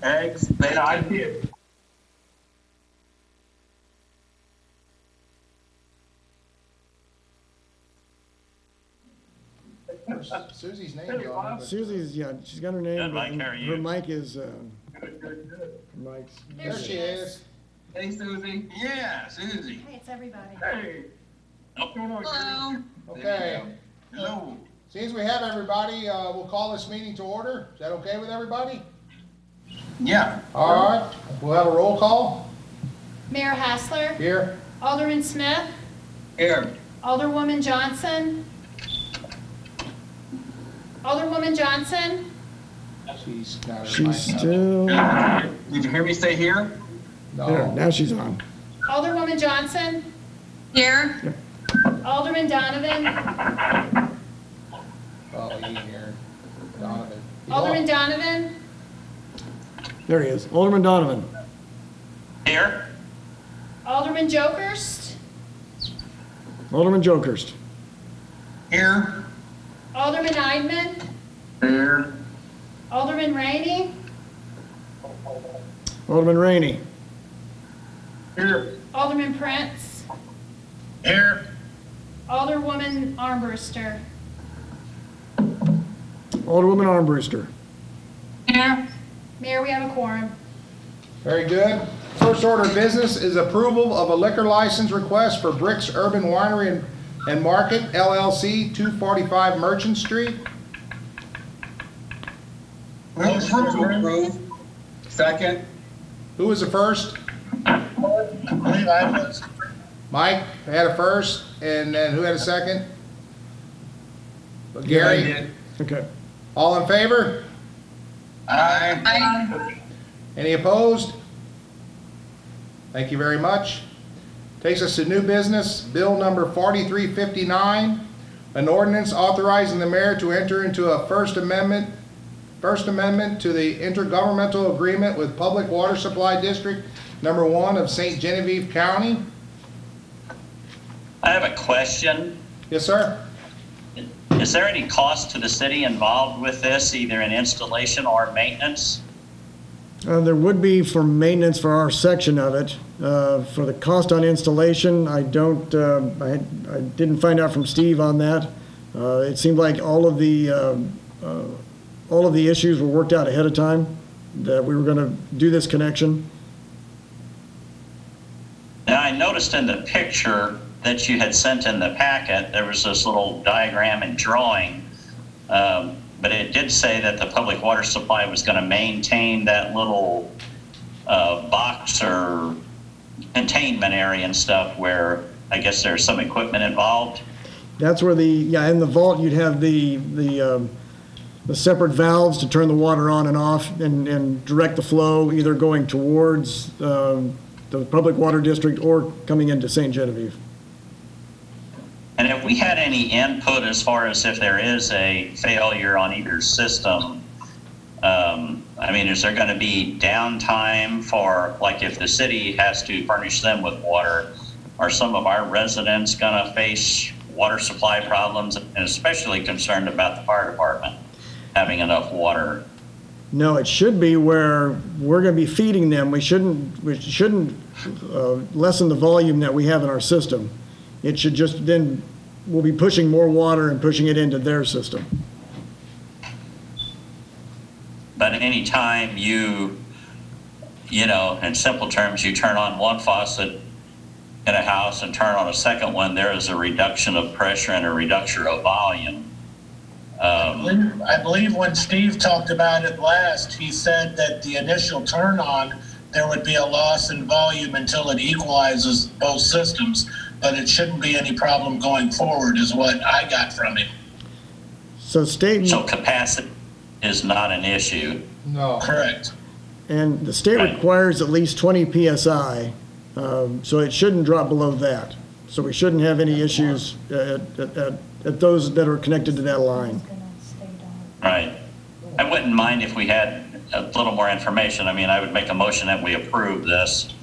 Eggs, bacon. I did. Susie's name, John. Susie's, yeah, she's got her name. Good, Mike, but how are you? Her mic is, Good. Mike's. There she is. Hey, Susie. Yeah, Susie. Hey, it's everybody. Hey. Nope. Hello. Okay. Hello. Since we have everybody, we'll call this meeting to order. Is that okay with everybody? Yeah. All right. We'll have a roll call. Mayor Hassler, Here. Alderman Smith, Here. Alderwoman Johnson, Alderwoman Johnson, She's got her She's mic up. still, Did you hear me say here? there, No. now she's on. Alderwoman Johnson, Here. Alderman Donovan, Oh, you can hear Donovan. He's Alderman on. Donovan, There he is, Alderman Donovan. Here. Alderman Jokerst, Alderman Jokerst. Here. Alderman Eidman, Here. Alderman Rainey, Alderman Rainey. Here. Alderman Prince, Here. Alderwoman Armbruster. Alderwoman Armbruster. Here. Mayor, we have a quorum. Very good. First order of business is approval of a liquor license request for Bricks Urban Winery and Market LLC, 245 Merchant Street. Motion to approve. Second. Who was the first? I believe I was. Mike had a first, and then who had a second? Yeah, I Gary? did. Okay. All in favor? Aye. Aye. Any opposed? Thank you very much. Takes us to new business, bill number 4359, an ordinance authorizing the mayor to enter into a First Amendment to the intergovernmental agreement with Public Water Supply District Number 1 of St. Genevieve County. I have a question. Yes, sir. Is there any cost to the city involved with this, either in installation or maintenance? There would be for maintenance for our section of it. For the cost on installation, I don't, I didn't find out from Steve on that. It seemed like all of the issues were worked out ahead of time, that we were gonna do this connection. Now, I noticed in the picture that you had sent in the packet, there was this little diagram and drawing, but it did say that the public water supply was going to maintain that little box or containment area and stuff where I guess there's some equipment involved. That's where in the vault, you'd have the separate valves to turn the water on and off and direct the flow, either going towards the public water district or coming into St. Genevieve. And if we had any input as far as if there is a failure on either system, I mean, is there going to be downtime for, like, if the city has to furnish them with water, are some of our residents going to face water supply problems, and especially concerned about the fire department having enough water? No, it should be where we're going to be feeding them. We shouldn't lessen the volume that we have in our system. It should just, then we'll be pushing more water and pushing it into their system. But any time you know, in simple terms, you turn on one faucet in a house and turn on a second one, there is a reduction of pressure and a reduction of volume. I believe when Steve talked about it last, he said that the initial turn on, there would be a loss in volume until it equalizes both systems, but it shouldn't be any problem going forward is what I got from him. So So capacity is not an issue. No. Correct. and the state Right. requires at least 20 PSI, so it shouldn't drop below that. So we shouldn't have any issues at those that are connected to that line. Right. I wouldn't mind if we had a little more information. I mean, I would make a motion that we approve this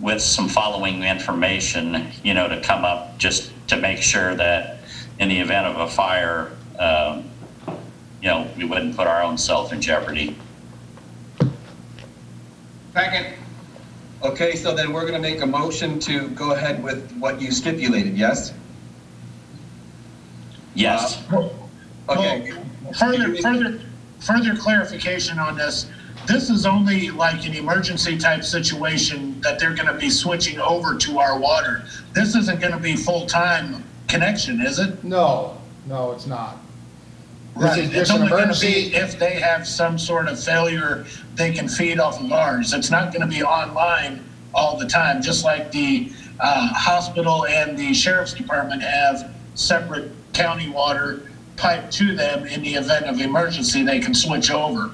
with some following information, you know, to come up just to make sure that in the event of a fire, you know, we wouldn't put our own self in jeopardy. Second. Okay, so then we're going to make a motion to go ahead with what you stipulated, yes? Yes. Okay. Further clarification on this. This is only like an emergency type situation that they're going to be switching over to our water. This isn't going to be full-time connection, is it? No, it's not. This Right. is It's just an only going to emergency. be if they have some sort of failure, they can feed off of ours. It's not going to be online all the time, just like the hospital and the sheriff's department have separate county water piped to them. In the event of emergency, they can switch over.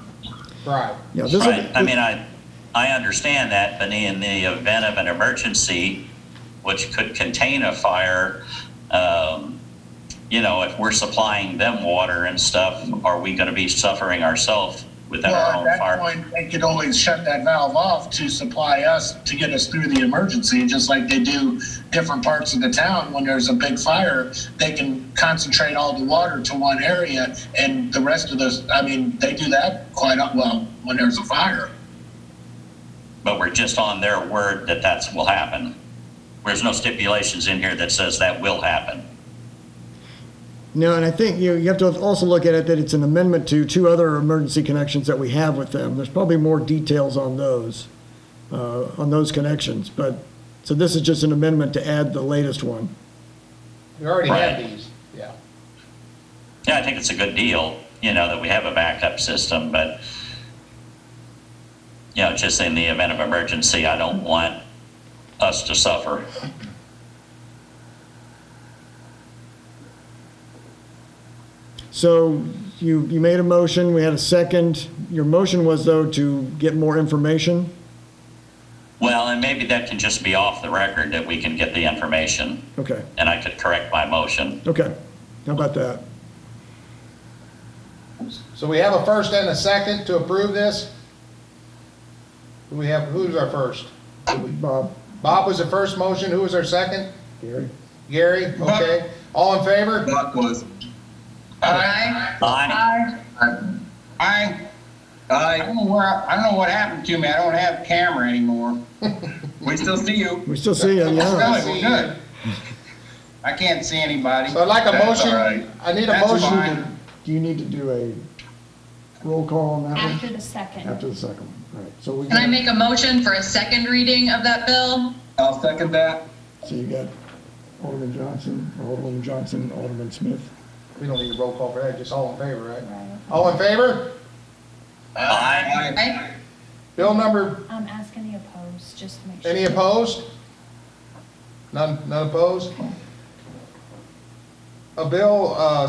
Right. Yeah, this Right. I is, mean, I understand that, but in the event of an emergency, which could contain a fire, if we're supplying them water and stuff, are we going to be suffering ourselves within our Well, own at that fire? point, they could always shut that valve off to supply us, to get us through the emergency, just like they do different parts of the town. When there's a big fire, they can concentrate all the water to one area, and the rest of they do that quite well when there's a fire. But we're just on their word that will happen. There's no stipulations in here that says that will happen. no, and I think you have to also look at it that it's an amendment to two other emergency connections that we have with them. There's probably more details on those connections, so this is just an amendment to add the latest one. We already have Right. these, yeah. Yeah, I think it's a good deal, that we have a backup system, but, just in the event of emergency, I don't want us to suffer. So you made a motion, we had a second. Your motion was, though, to get more information? Well, and maybe that can just be off the record, that we can get the information, Okay, and I could correct my motion. okay. How about that? So we have a first and a second to approve this. Who's our first? Bob? Bob was the first motion. Who was our second? Gary? Gary, okay. All in favor? Buck was. Aye. Aye. I Aye. don't know what happened to me. I don't have camera anymore. We still see you. We still see you, yeah. Really, well, good. I can't see anybody. So I'd like a That's motion. all right. I need a That's motion. fine. Do you need to do a roll call on that one? After the second. After the second one, all right. So we Can I got, make a motion for a second reading of that bill? I'll second that. so you got Alderman Johnson, Alderwoman Johnson, Alderman Smith. We don't need a roll call for that, just all in favor, right? All in favor? Aye. Aye. Bill number, I'm asking the opposed, just to make sure. any opposed? None opposed?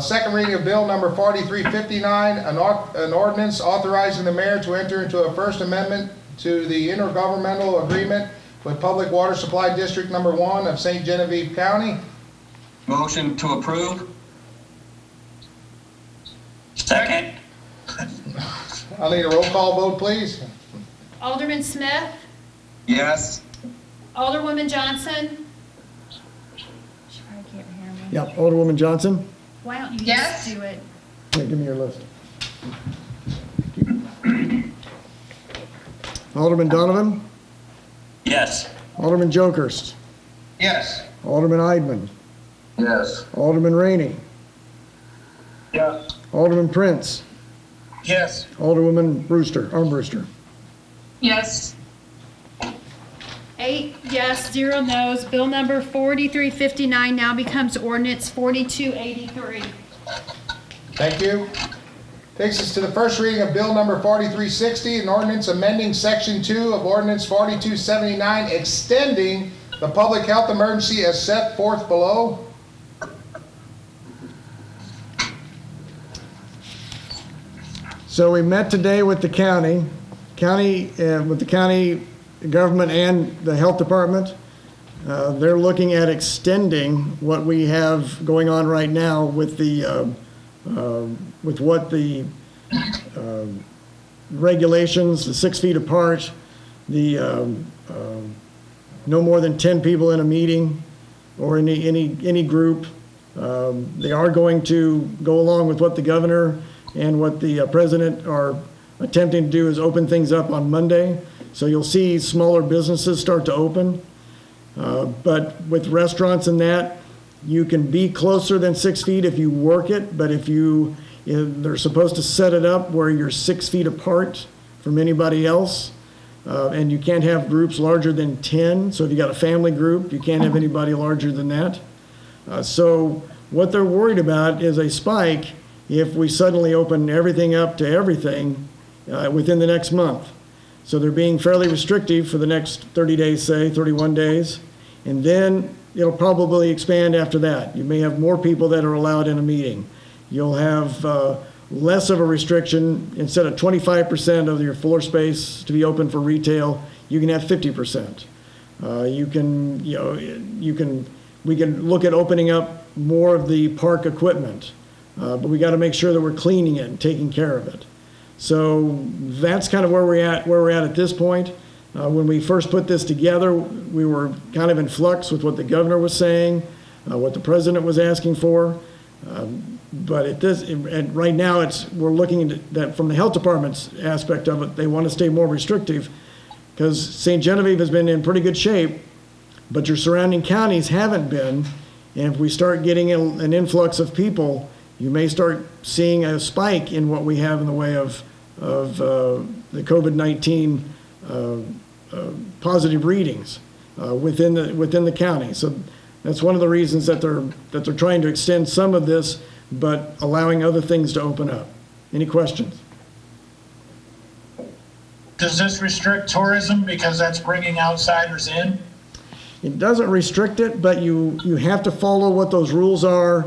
Second reading of bill number 4359, an ordinance authorizing the mayor to enter into a first amendment to the intergovernmental agreement with Public Water Supply District Number 1 of St. Genevieve County. Motion to approve. Second. I'll need a roll call vote, please. Alderman Smith, Yes. Alderwoman Johnson. She probably can't hear me. Yep, Alderwoman Johnson? Why don't you Yes. just do it? Yeah, give me your list. Alderman Donovan? Yes. Alderman Jokers? Yes. Alderman Eidman? Yes. Alderman Rainey? Yes. Alderman Prince? Yes. Alderwoman Armbruster? Yes. 8 yes, 0 no's. Bill number 4359 now becomes ordinance 4283. Thank you. Takes us to the first reading of bill number 4360, an ordinance amending section 2 of ordinance 4279, extending the public health emergency as set forth below. So we met today with the county government and the health department. They're looking at extending what we have going on right now with what the regulations, the 6 feet apart, the no more than 10 people in a meeting or any group. They are going to go along with what the governor and what the president are attempting to do, is open things up on Monday. So you'll see smaller businesses start to open. But with restaurants and that, you can be closer than 6 feet if you work it, but if they're supposed to set it up where you're 6 feet apart from anybody else, and you can't have groups larger than 10. So if you got a family group, you can't have anybody larger than that. So what they're worried about is a spike if we suddenly open everything up to everything within the next month. So they're being fairly restrictive for the next 30 days, say 31 days, and then it'll probably expand after that. You may have more people that are allowed in a meeting. You'll have less of a restriction. Instead of 25% of your floor space to be open for retail, you can have 50%. We can look at opening up more of the park equipment, but we got to make sure that we're cleaning it and taking care of it. So that's kind of where we're at this point. When we first put this together, we were kind of in flux with what the governor was saying, what the president was asking for. But right now, we're looking at that from the health department's aspect of it. They want to stay more restrictive because St. Genevieve has been in pretty good shape, but your surrounding counties haven't been. And if we start getting an influx of people, you may start seeing a spike in what we have in the way of the COVID-19 positive readings within the county. So that's one of the reasons that they're trying to extend some of this, but allowing other things to open up. Any questions? Does this restrict tourism because that's bringing outsiders in? It doesn't restrict it, but you have to follow what those rules are.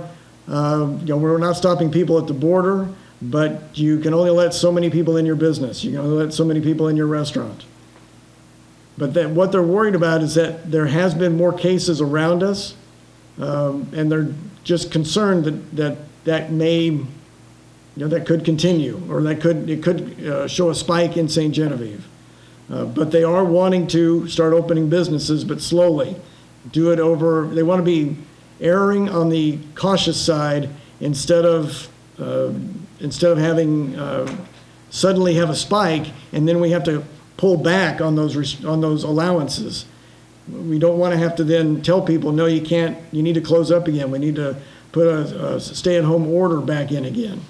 We're not stopping people at the border, but you can only let so many people in your business. You can only let so many people in your restaurant. But what they're worried about is that there has been more cases around us, and they're just concerned that may, that could continue, or it could show a spike in St. Genevieve. But they are wanting to start opening businesses, but slowly. Do it over. They want to be erring on the cautious side instead of having suddenly have a spike and then we have to pull back on those allowances. We don't want to have to then tell people, no, you can't. You need to close up again. We need to put a stay-at-home order back in again.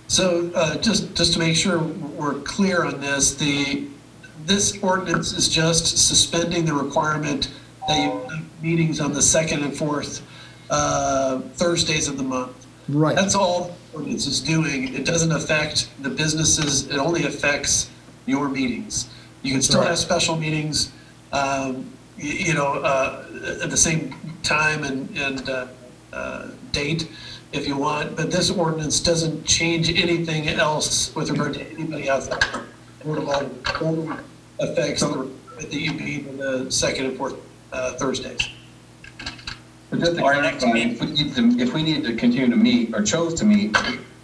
So just to make sure we're clear on this, this ordinance is just suspending the requirement that you have meetings on the second and fourth Thursdays of the month. Right. That's all the ordinance is doing. It doesn't affect the businesses. It only affects your meetings. You can still have special meetings, at the same time and date if you want, but this ordinance doesn't change anything else with regard to anybody outside. It only affects the you meet on the second and fourth Thursdays. But just to clarify, if we need to continue to meet or chose to meet,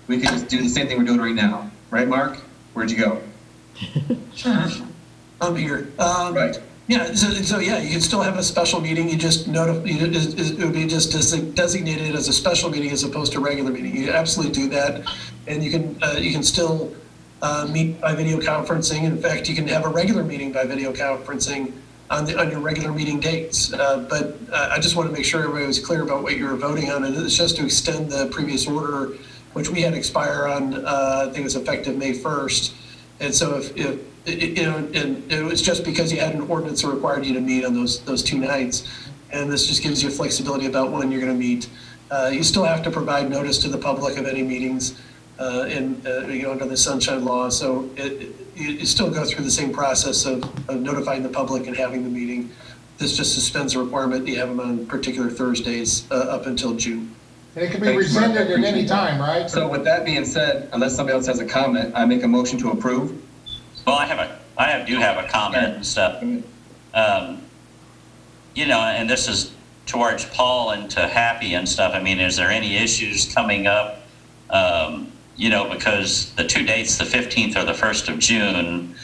we could just do the same thing we're doing right now. Right, Mark? Where'd you go? I'm here. Right. Yeah, so yeah, you can still have a special meeting. You just it would be just designated as a special meeting as opposed to a regular meeting. You absolutely do that, and you can still meet by video conferencing. In fact, you can have a regular meeting by video conferencing on your regular meeting dates. But I just want to make sure everybody was clear about what you were voting on, and it's just to extend the previous order, which we had expire on. I think it was effective May 1st, and so if and it was just because you had an ordinance that required you to meet on those two nights, and this just gives you flexibility about when you're going to meet. You still have to provide notice to the public of any meetings under the Sunshine Law, so you still go through the same process of notifying the public and having the meeting. This just suspends the requirement that you have them on particular Thursdays up until June. And it can be rescinded at any time, right? So with that being said, unless somebody else has a comment, I make a motion to approve. Well, I do have a comment and stuff. And this is towards Paul and to Happy and stuff. I mean, is there any issues coming up? Because the two dates, the 15th or the 1st of June,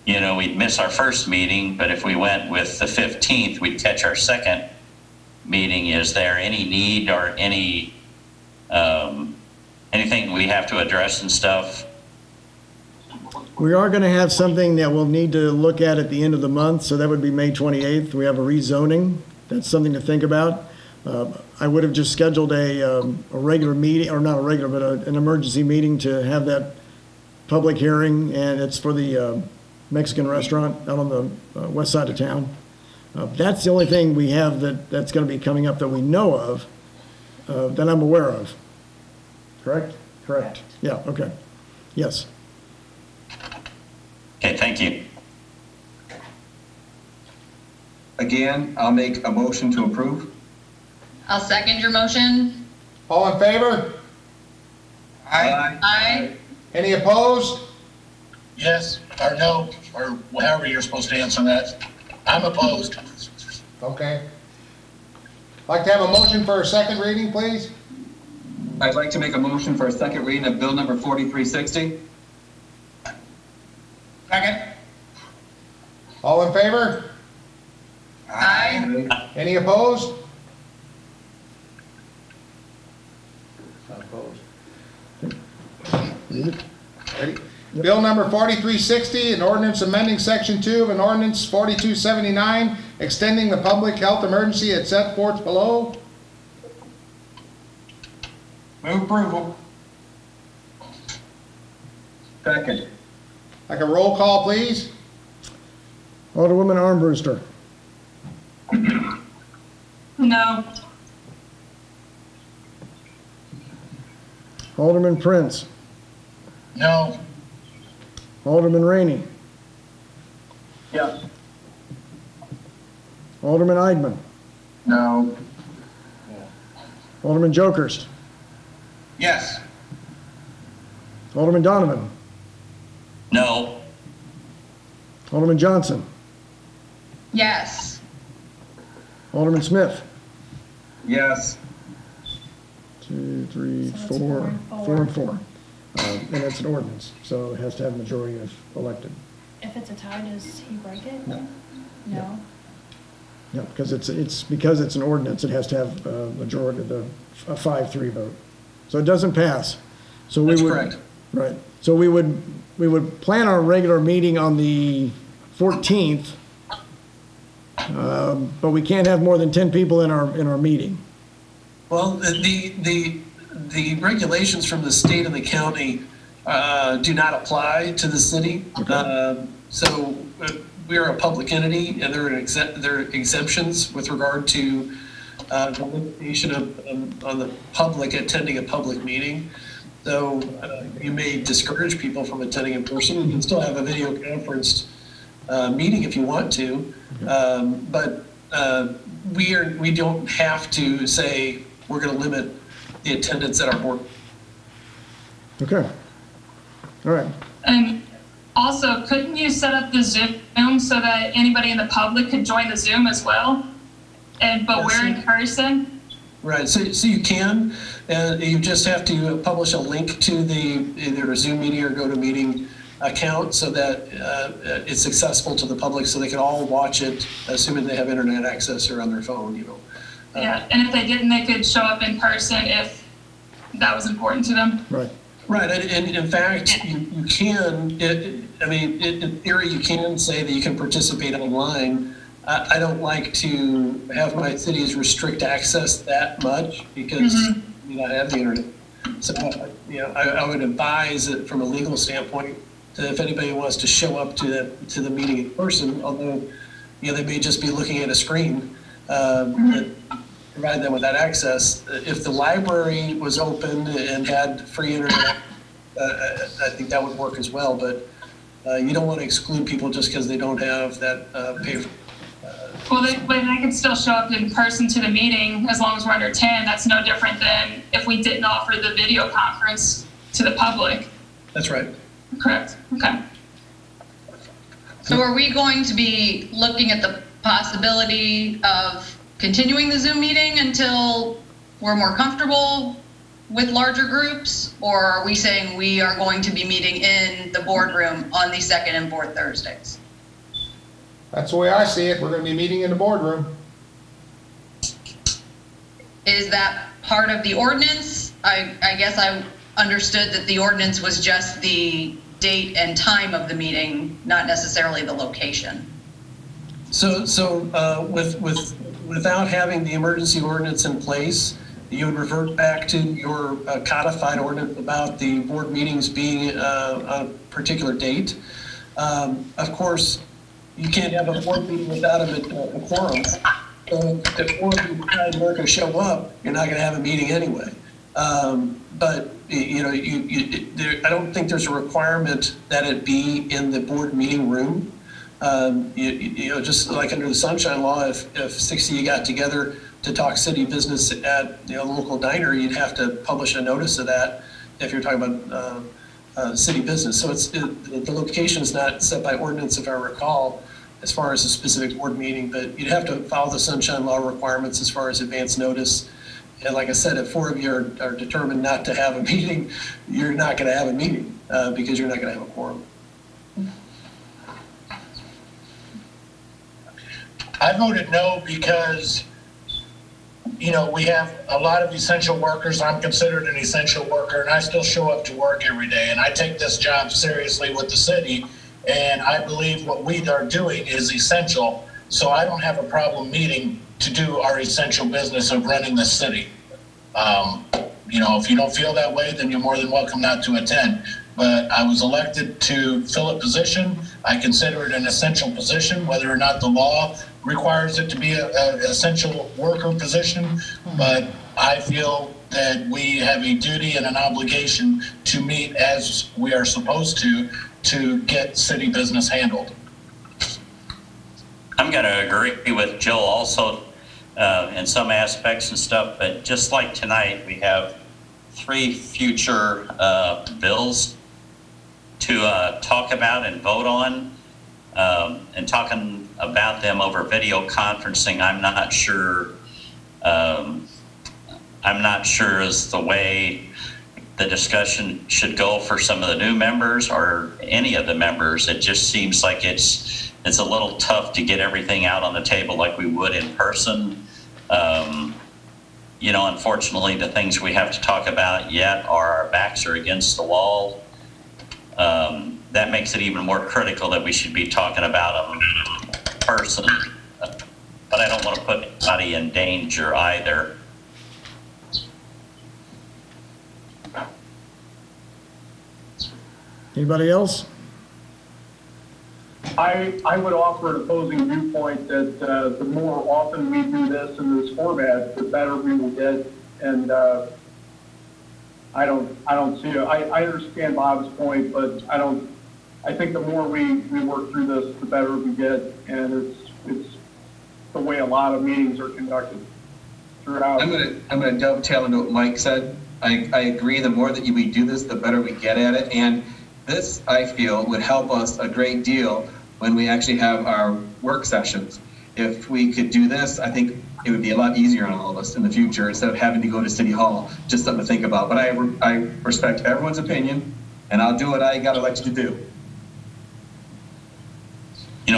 we'd miss our first meeting, but if we went with the 15th, we'd catch our second meeting. Is there any need or anything we have to address and stuff? We are going to have something that we'll need to look at the end of the month, so that would be May 28th. We have a rezoning. That's something to think about. I would have just scheduled a regular meeting, or not a regular, but an emergency meeting to have that public hearing, and it's for the Mexican restaurant out on the west side of town. That's the only thing we have that's going to be coming up that we know of, that I'm aware of. Correct? Correct. Yeah, okay. Yes. Okay, thank you. Again, I'll make a motion to approve. I'll second your motion. All in favor? Aye. Any opposed? Yes or no, or however you're supposed to answer that. I'm opposed. Okay. Like to have a motion for a second reading, please? I'd like to make a motion for a second reading of bill number 4360. Second? All in favor? Aye. Any opposed? Not opposed. Ready? Bill number 4360, an ordinance amending section 2 of an ordinance 4279, extending the public health emergency as set forth below. Move approval. Second. Like a roll call, please? Alderwoman Armbruster. No. Alderman Prince. No. Alderman Rainey. Yes. Alderman Eidman. No. Alderman Jokers. Yes. Alderman Donovan. No. Alderman Johnson. Yes. Alderman Smith. Yes. 2, 3, So it's 4, 4 and 4. 4 and 4. And it's an ordinance, so it has to have a majority of elected. If it's a tie, does he break it? No. No? No, because it's an ordinance, it has to have a majority of a 5-3 vote. So it doesn't pass. So we That's would. correct. Right. So we would plan our regular meeting on the 14th, but we can't have more than 10 people in our meeting. Well, the regulations from the state and the county do not apply to the city. So we are a public entity, and there are exemptions with regard to the limitation on the public attending a public meeting. So you may discourage people from attending in person. You can still have a video conferenced meeting if you want to, but we don't have to say we're going to limit the attendance at our board. Okay. All right. And also, couldn't you set up the Zoom so that anybody in the public could join the Zoom as well? But we're in person? Right, so you can, and you just have to publish a link to either a Zoom meeting or GoToMeeting account so that it's accessible to the public so they can all watch it, assuming they have internet access or on their phone, Yeah, and if they didn't, they could show up in person if that was important to them. Right. Right, and in fact, you can, in theory, you can say that you can participate online. I don't like to have my cities restrict access that much because we don't have the internet. So, I would advise that from a legal standpoint, that if anybody wants to show up to the meeting in person, although, they may just be looking at a screen, that provide them with that access. If the library was open and had free internet, I think that would work as well, but you don't want to exclude people just because they don't have that pay. Well, they could still show up in person to the meeting as long as we're under 10. That's no different than if we didn't offer the video conference to the public. That's right. Correct. Okay. So are we going to be looking at the possibility of continuing the Zoom meeting until we're more comfortable with larger groups? Or are we saying we are going to be meeting in the boardroom on the second and fourth Thursdays? That's the way I see it. We're going to be meeting in the boardroom. Is that part of the ordinance? I guess I understood that the ordinance was just the date and time of the meeting, not necessarily the location. Without having the emergency ordinance in place, you would revert back to your codified ordinance about the board meetings being on a particular date. Of course, you can't have a board meeting without a quorum. So if 4 of you aren't going to show up, you're not going to have a meeting anyway. But I don't think there's a requirement that it be in the board meeting room. Just like under the Sunshine Law, if 60 of you got together to talk city business at the local diner, you'd have to publish a notice of that if you're talking about city business. So the location is not set by ordinance, if I recall, as far as a specific board meeting, but you'd have to follow the Sunshine Law requirements as far as advance notice. And like I said, if 4 of you are determined not to have a meeting, you're not going to have a meeting because you're not going to have a quorum. I voted no because, we have a lot of essential workers. I'm considered an essential worker, and I still show up to work every day. And I take this job seriously with the city, and I believe what we are doing is essential. So I don't have a problem meeting to do our essential business of running the city. If you don't feel that way, then you're more than welcome not to attend. But I was elected to fill a position. I consider it an essential position, whether or not the law requires it to be an essential worker position. But I feel that we have a duty and an obligation to meet as we are supposed to get city business handled. I'm going to agree with Joe also in some aspects and stuff, but just like tonight, we have 3 future bills to talk about and vote on, and talking about them over video conferencing. I'm not sure is the way the discussion should go for some of the new members or any of the members. It just seems like it's a little tough to get everything out on the table like we would in person. Unfortunately, the things we have to talk about yet are our backs are against the wall. That makes it even more critical that we should be talking about them in person. But I don't want to put anybody in danger either. Anybody else? I would offer an opposing viewpoint that the more often we do this in this format, the better we will get. And I don't see it. I understand Bob's point, but I think the more we work through this, the better we get. And it's the way a lot of meetings are conducted throughout. I'm gonna dovetail into what Mike said. I agree. The more that we do this, the better we get at it. And this, I feel, would help us a great deal when we actually have our work sessions. If we could do this, I think it would be a lot easier on all of us in the future instead of having to go to City Hall. Just something to think about. But I respect everyone's opinion, and I'll do what I got elected to do.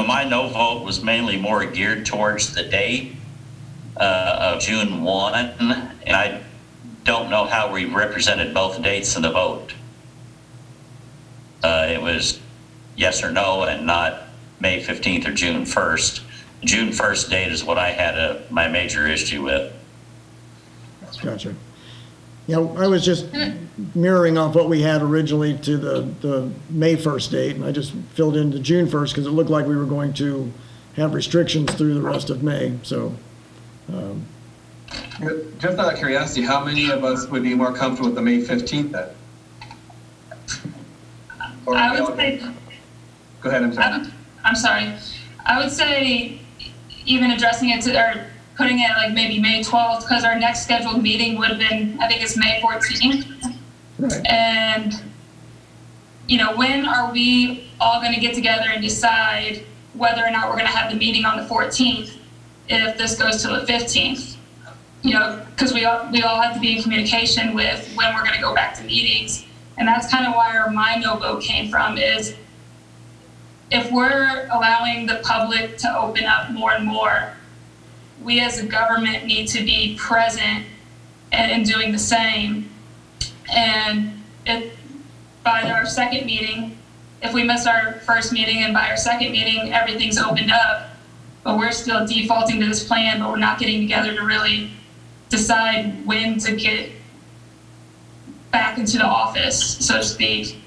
My no vote was mainly more geared towards the date of June 1, and I don't know how we represented both dates in the vote. It was yes or no and not May 15th or June 1st. June 1st date is what I had my major issue with. Gotcha. I was just mirroring off what we had originally to the May 1st date, and I just filled in the June 1st because it looked like we were going to have restrictions through the rest of May. So, just out of curiosity, how many of us would be more comfortable with the May 15th then? I would say. Go ahead, I'm sorry. I would say even addressing it or putting it like maybe May 12th, because our next scheduled meeting would have been, I think it's May 14th. right. And, when are we all going to get together and decide whether or not we're going to have the meeting on the 14th if this goes to the 15th? Because we all have to be in communication with when we're going to go back to meetings. And that's kind of where my no vote came from is if we're allowing the public to open up more and more, we as a government need to be present and doing the same. And by our second meeting, if we miss our first meeting and by our second meeting, everything's opened up, but we're still defaulting to this plan, but we're not getting together to really decide when to get back into the office, so to speak.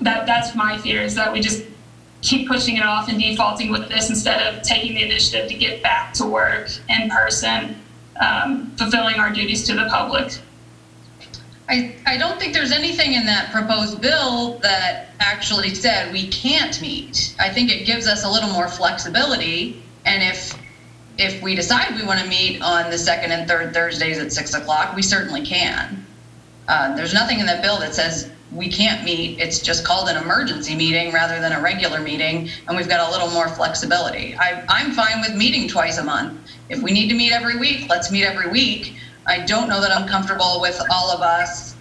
That's my fear, is that we just keep pushing it off and defaulting with this instead of taking the initiative to get back to work in person, fulfilling our duties to the public. I don't think there's anything in that proposed bill that actually said we can't meet. I think it gives us a little more flexibility, and if we decide we want to meet on the second and third Thursdays at 6 o'clock, we certainly can. There's nothing in that bill that says we can't meet. It's just called an emergency meeting rather than a regular meeting, and we've got a little more flexibility. I'm fine with meeting twice a month. If we need to meet every week, let's meet every week. I don't know that I'm comfortable with all of us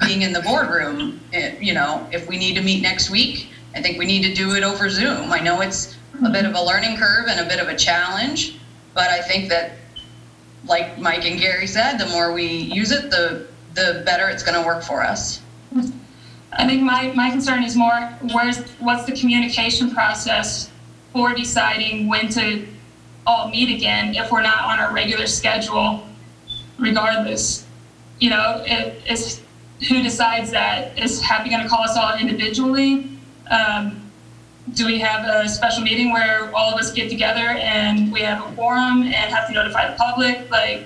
being in the boardroom. If we need to meet next week, I think we need to do it over Zoom. I know it's a bit of a learning curve and a bit of a challenge, but I think that, like Mike and Gary said, the more we use it, the better it's going to work for us. I think my concern is more, what's the communication process for deciding when to all meet again if we're not on our regular schedule? Regardless, it's who decides that? Is Happy going to call us all individually? Do we have a special meeting where all of us get together and we have a quorum and have to notify the public? Like,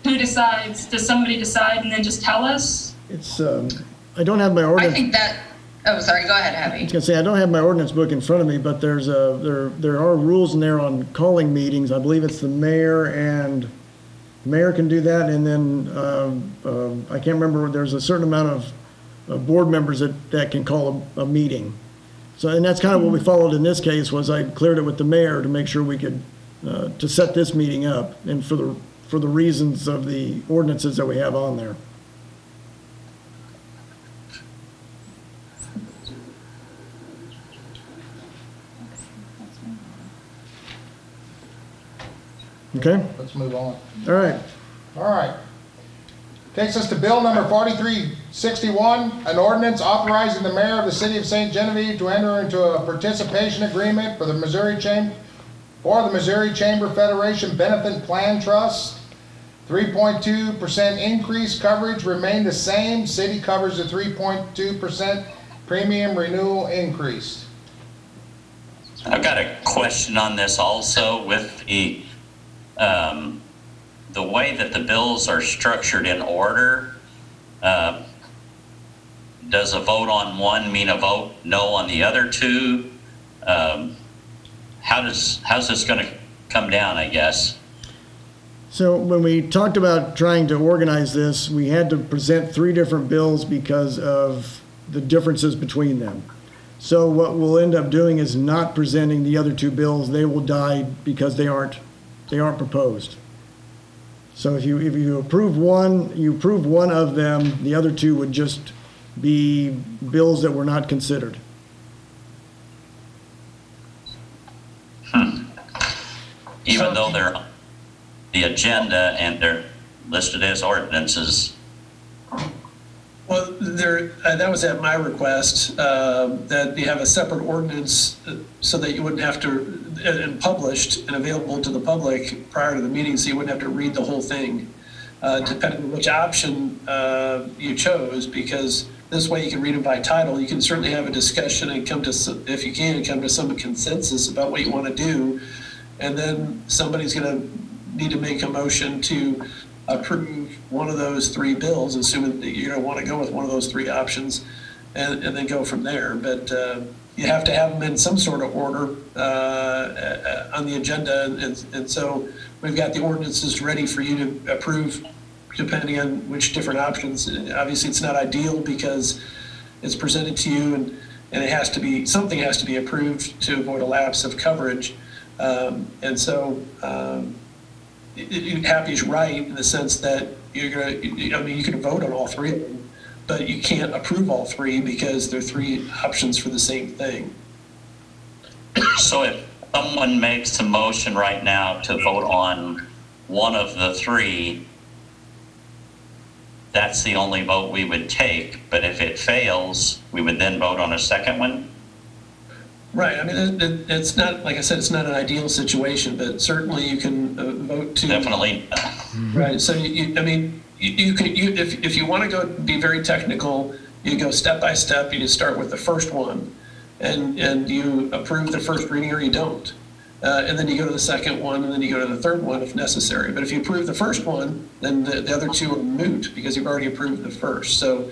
who decides? Does somebody decide and then just tell us? It's, I don't have my ordinance. I think that, oh, sorry, go ahead, Abby. I was gonna say, I don't have my ordinance book in front of me, but there are rules in there on calling meetings. I believe it's the mayor, and the mayor can do that, and then, I can't remember, there's a certain amount of board members that can call a meeting. So, and that's kind of what we followed in this case, was I cleared it with the mayor to make sure we could, to set this meeting up, and for the reasons of the ordinances that we have on there. Okay, Let's move on. all right. All right. Takes us to bill number 4361, an ordinance authorizing the mayor of the city of St. Genevieve to enter into a participation agreement for the Missouri Chamber Federation Benefit Plan Trust. 3.2% increase, coverage remained the same. City covers the 3.2% premium renewal increase. I've got a question on this also with the way that the bills are structured in order. Does a vote on one mean a vote no on the other two? How's this going to come down, I guess? So when we talked about trying to organize this, we had to present 3 different bills because of the differences between them. So what we'll end up doing is not presenting the other 2 bills. They will die because they aren't proposed. So if you approve one, you approve one of them, the other 2 would just be bills that were not considered. Even though they're on the agenda and they're listed as ordinances. Well, that was at my request, that you have a separate ordinance so that you wouldn't have to, and published and available to the public prior to the meeting, so you wouldn't have to read the whole thing, depending on which option you chose, because this way you can read them by title. You can certainly have a discussion and come to some consensus about what you want to do, and then somebody's going to need to make a motion to approve one of those 3 bills, assuming that you're going to want to go with one of those 3 options, and then go from there. But you have to have them in some sort of order on the agenda, and so we've got the ordinances ready for you to approve, depending on which different options. Obviously, it's not ideal because it's presented to you, and it has to be, something has to be approved to avoid a lapse of coverage, and so. Happy's right in the sense that you can vote on all 3 of them, but you can't approve all 3 because they're 3 options for the same thing. So if someone makes a motion right now to vote on one of the 3, that's the only vote we would take. But if it fails, we would then vote on a second one. Right. I mean, it's not, like I said, it's not an ideal situation, but certainly you can vote to. Definitely. Right. So you if you want to go be very technical, you go step by step. You just start with the first one, and you approve the first reading or you don't, and then you go to the second one, and then you go to the third one if necessary. But if you approve the first one, then the other two are moot because you've already approved the first. So,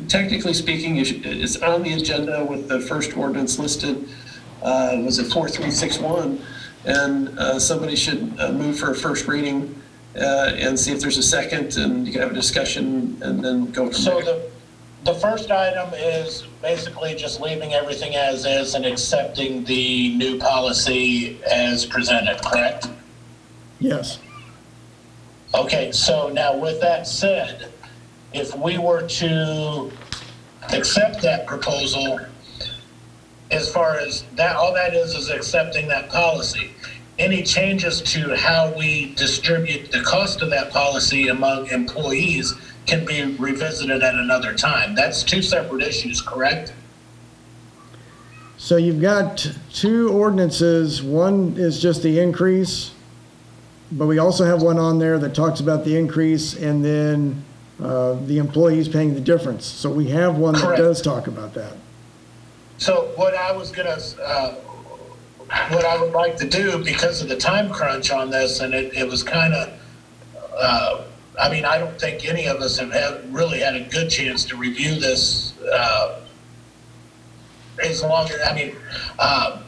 technically speaking, it's on the agenda with the first ordinance listed. Was it 4361? And somebody should move for a first reading and see if there's a second, and you can have a discussion and then go from there. So the first item is basically just leaving everything as is and accepting the new policy as presented, correct? Yes. Okay, so now with that said, if we were to accept that proposal, as far as that, all that is accepting that policy. Any changes to how we distribute the cost of that policy among employees can be revisited at another time. That's two separate issues, correct? So you've got two ordinances. One is just the increase, but we also have one on there that talks about the increase and then the employees paying the difference. So we have one that Correct. does talk about that. So what I would like to do, because of the time crunch on this, and it was kind of, I mean, I don't think any of us have really had a good chance to review this as long as, I mean,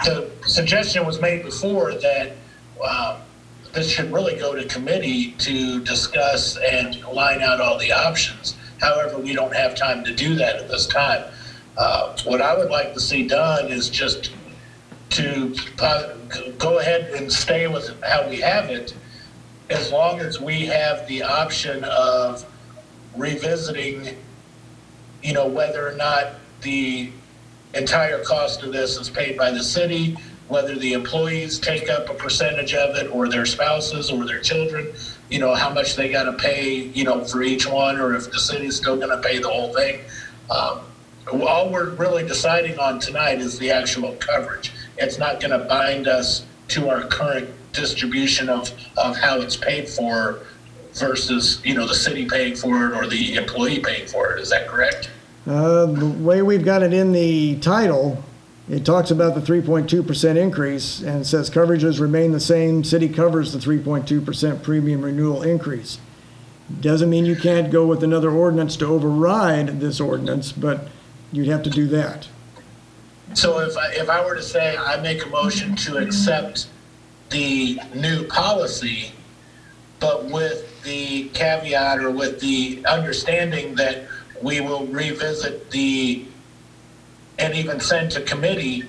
the suggestion was made before that this should really go to committee to discuss and line out all the options. However, we don't have time to do that at this time. What I would like to see done is just to go ahead and stay with how we have it, as long as we have the option of revisiting, you know, whether or not the entire cost of this is paid by the city, whether the employees take up a percentage of it, or their spouses or their children, you know, how much they got to pay, you know, for each one, or if the city's still going to pay the whole thing. All we're really deciding on tonight is the actual coverage. It's not going to bind us to our current distribution of how it's paid for versus, you know, the city paying for it or the employee paying for it. Is that correct? The way we've got it in the title, it talks about the 3.2% increase and says coverages remain the same. City covers the 3.2% premium renewal increase. Doesn't mean you can't go with another ordinance to override this ordinance, but you'd have to do that. So if I were to say I make a motion to accept the new policy, but with the caveat or with the understanding that we will revisit and even send to committee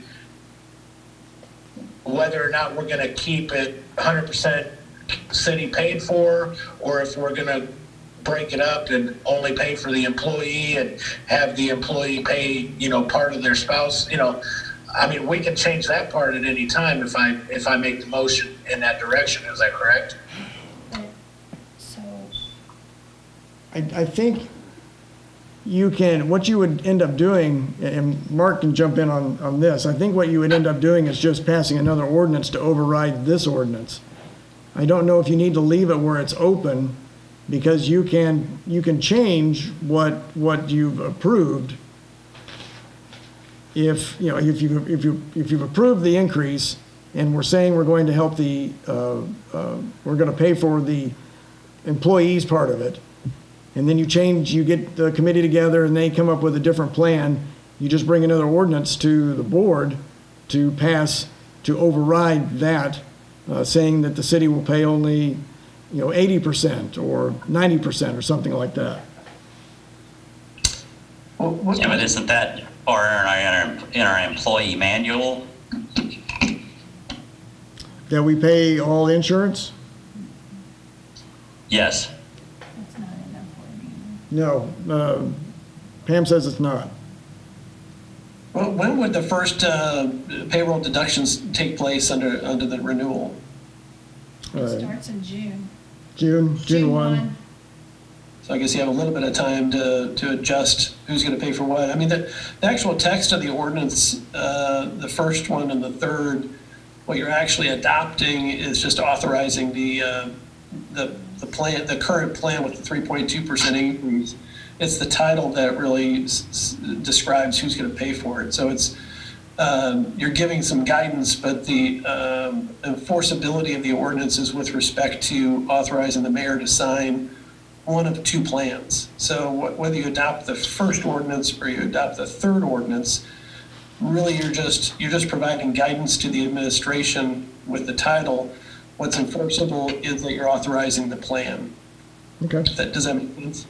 whether or not we're going to keep it 100% city paid for, or if we're going to break it up and only pay for the employee and have the employee pay, you know, part of their spouse, you know. I mean, we can change that part at any time if I make the motion in that direction. Is that correct? So, I think you can, what you would end up doing, and Mark can jump in on this, I think what you would end up doing is just passing another ordinance to override this ordinance. I don't know if you need to leave it where it's open, because you can change what you've approved. If you've approved the increase, and we're saying we're going to help we're going to pay for the employees part of it, and then you get the committee together and they come up with a different plan, you just bring another ordinance to the board to pass to override that, saying that the city will pay only 80% or 90% or something like that. Yeah, but isn't that or in our employee manual? That we pay all insurance? Yes. that's not an employee. No, Pam says it's not. Well, when would the first payroll deductions take place under the renewal? It starts in June. June 1. So I guess you have a little bit of time to adjust who's going to pay for what. I mean, the actual text of the ordinance, the first one and the third, what you're actually adopting is just authorizing the plan, the current plan with the 3.2% increase. It's the title that really describes who's going to pay for it. So it's you're giving some guidance, but the enforceability of the ordinance is with respect to authorizing the mayor to sign one of two plans. So whether you adopt the first ordinance or you adopt the third ordinance, really you're just providing guidance to the administration with the title. What's enforceable is that you're authorizing the plan. Okay. Does that make sense?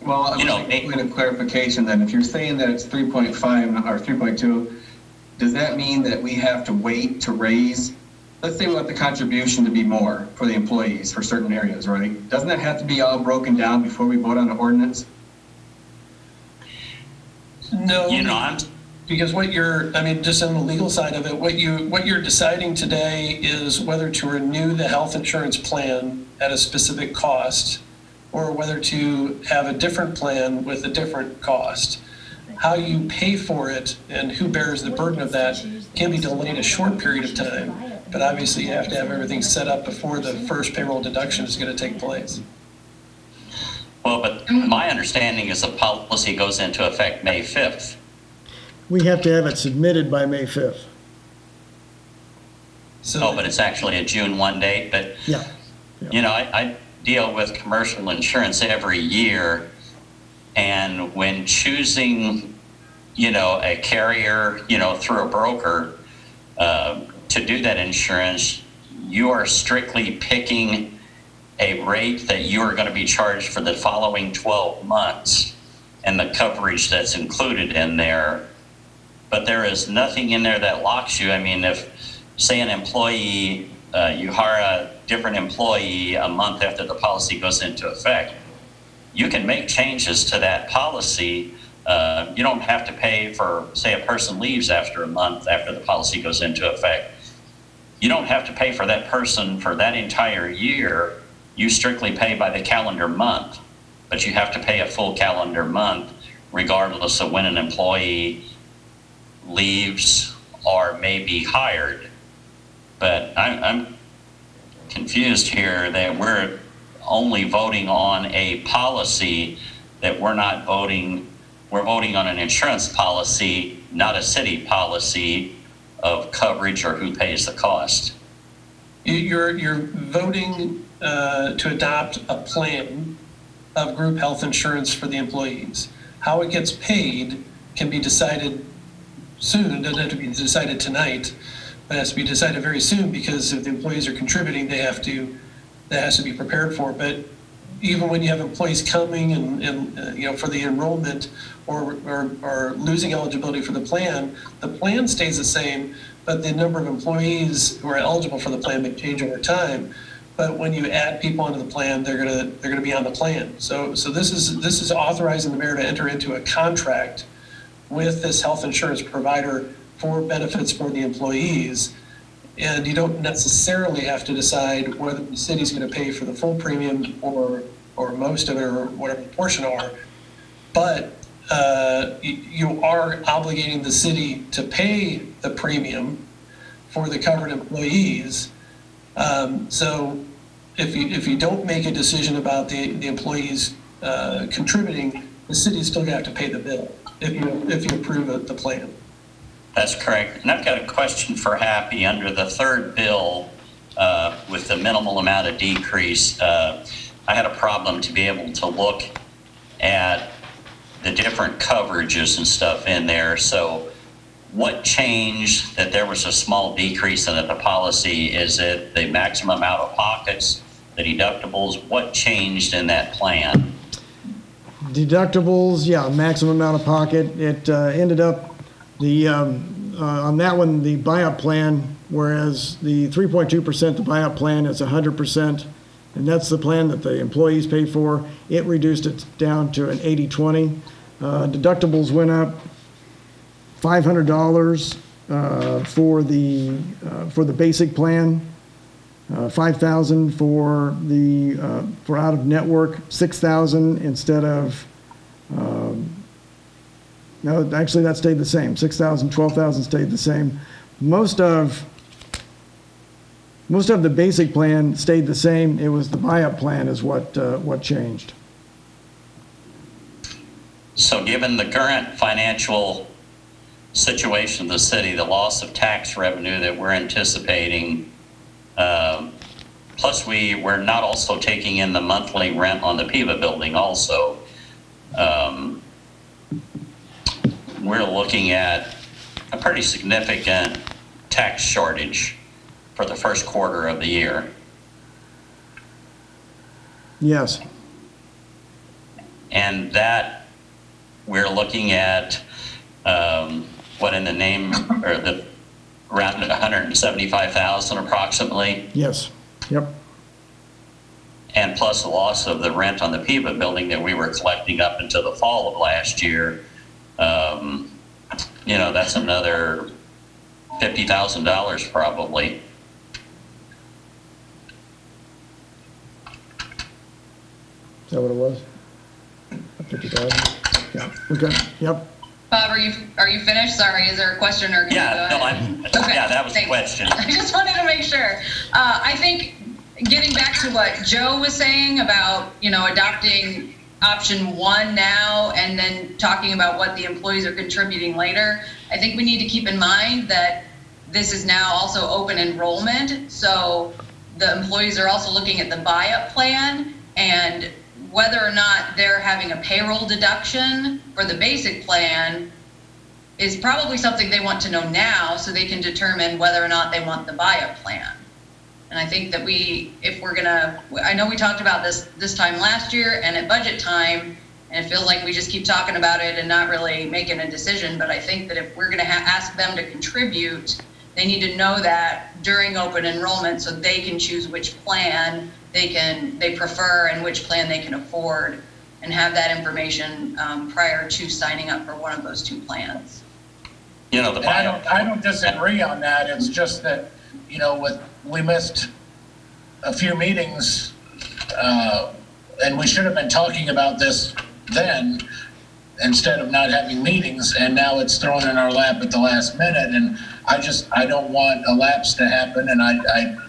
Well, a point of clarification then, if you're saying that it's 3.5 or 3.2, does that mean that we have to wait to raise? Let's say we want the contribution to be more for the employees for certain areas, right? Doesn't that have to be all broken down before we vote on the ordinance? No, I'm because just on the legal side of it, what you're deciding today is whether to renew the health insurance plan at a specific cost or whether to have a different plan with a different cost. How you pay for it and who bears the burden of that can be delayed a short period of time, but obviously you have to have everything set up before the first payroll deduction is going to take place. Well, but my understanding is the policy goes into effect May 5th. We have to have it submitted by May 5th. So, But it's actually a June 1 date. But, Yeah. I deal with commercial insurance every year. And when choosing, a carrier, through a broker to do that insurance, you are strictly picking a rate that you are going to be charged for the following 12 months and the coverage that's included in there. But there is nothing in there that locks you. I mean, if, say, an employee, you hire a different employee a month after the policy goes into effect, you can make changes to that policy. You don't have to pay for, say, a person leaves after a month after the policy goes into effect. You don't have to pay for that person for that entire year. You strictly pay by the calendar month, but you have to pay a full calendar month regardless of when an employee leaves or may be hired. But I'm confused here that we're only voting on a policy that we're voting on an insurance policy, not a city policy of coverage or who pays the cost. You're voting to adopt a plan of group health insurance for the employees. How it gets paid can be decided soon. It doesn't have to be decided tonight, but it has to be decided very soon because if the employees are contributing, that has to be prepared for. But even when you have employees coming and for the enrollment or losing eligibility for the plan stays the same, but the number of employees who are eligible for the plan may change over time. But when you add people onto the plan, they're gonna be on the plan. So this is authorizing the mayor to enter into a contract with this health insurance provider for benefits for the employees. And you don't necessarily have to decide whether the city's going to pay for the full premium or most of it or whatever the portion are. But you are obligating the city to pay the premium for the covered employees. So if you don't make a decision about the employees contributing, the city's still going to have to pay the bill if you approve the plan. That's correct. And I've got a question for Happy. Under the third bill, with the minimal amount of decrease, I had a problem to be able to look at the different coverages and stuff in there. So what changed that there was a small decrease in the policy? Is it the maximum out of pockets, the deductibles? What changed in that plan? Deductibles, yeah, maximum out of pocket. It ended up on that one, the buyout plan, whereas the 3.2%, the buyout plan is 100%, and that's the plan that the employees pay for. It reduced it down to an 80-20. Deductibles went up $500 for the basic plan. 5,000 for the, for out-of-network, 6,000 instead of, no, actually that stayed the same, 6,000, 12,000 stayed the same. Most of the basic plan stayed the same. It was the buy-up plan is what changed. So given the current financial situation of the city, the loss of tax revenue that we're anticipating, plus we're not also taking in the monthly rent on the PIVA building also, we're looking at a pretty significant tax shortage for the first quarter of the year. Yes. And that we're looking at what in the name, or the around 175,000 approximately. Yes. Yep. And plus the loss of the rent on the PIVA building that we were collecting up until the fall of last year. You know, that's another $50,000 probably. Is that what it was? 50,000? Yeah. Okay. Yep. Bob, are you finished? Sorry, is there a question or? Yeah, no, Okay, yeah, that was thanks. the question. I just wanted to make sure. I think getting back to what Joe was saying about, you know, adopting option 1 now and then talking about what the employees are contributing later, I think we need to keep in mind that this is now also open enrollment. So the employees are also looking at the buy-up plan, and whether or not they're having a payroll deduction for the basic plan is probably something they want to know now so they can determine whether or not they want the buy-up plan. And I think that if we're gonna, I know we talked about this time last year and at budget time, and it feels like we just keep talking about it and not really making a decision, but I think that if we're gonna ask them to contribute, they need to know that during open enrollment so they can choose which plan they prefer and which plan they can afford, and have that information prior to signing up for one of those 2 plans. You know, I don't disagree on that. It's just that, you know, we missed a few meetings, and we should have been talking about this then instead of not having meetings, and now it's thrown in our lap at the last minute, and I don't want a lapse to happen, and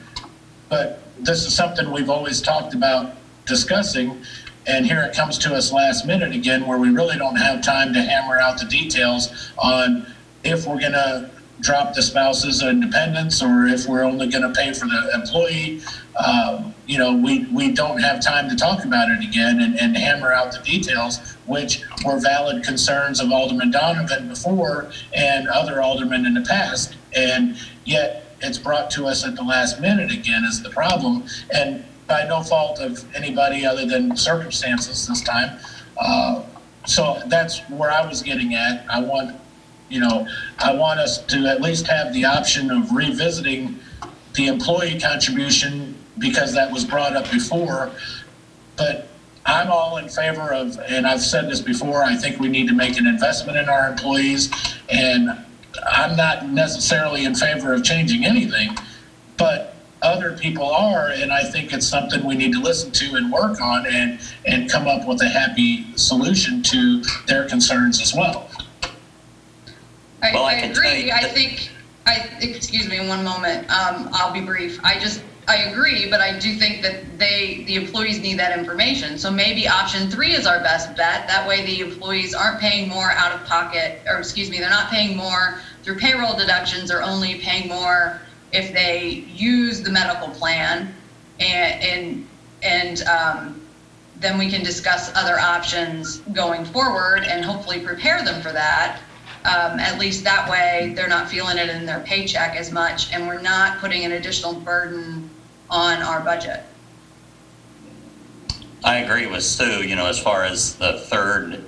but this is something we've always talked about discussing, and here it comes to us last minute again, where we really don't have time to hammer out the details on if we're gonna drop the spouses and dependents, or if we're only gonna pay for the employee. You know, we don't have time to talk about it again and hammer out the details, which were valid concerns of Alderman Donovan before and other aldermen in the past, and yet it's brought to us at the last minute again is the problem, and by no fault of anybody other than circumstances this time. So that's where I was getting at. I want us to at least have the option of revisiting the employee contribution, because that was brought up before. But I'm all in favor of, and I've said this before, I think we need to make an investment in our employees, and I'm not necessarily in favor of changing anything, but other people are, and I think it's something we need to listen to and work on and come up with a happy solution to their concerns as well. I agree. Excuse me one moment. I'll be brief. I agree, but I do think that the employees need that information. So maybe option 3 is our best bet. That way the employees aren't paying more out of pocket, or excuse me, they're not paying more through payroll deductions, or only paying more if they use the medical plan, and then we can discuss other options going forward and hopefully prepare them for that. At least that way they're not feeling it in their paycheck as much, and we're not putting an additional burden on our budget. I agree with Sue, you know, as far as the third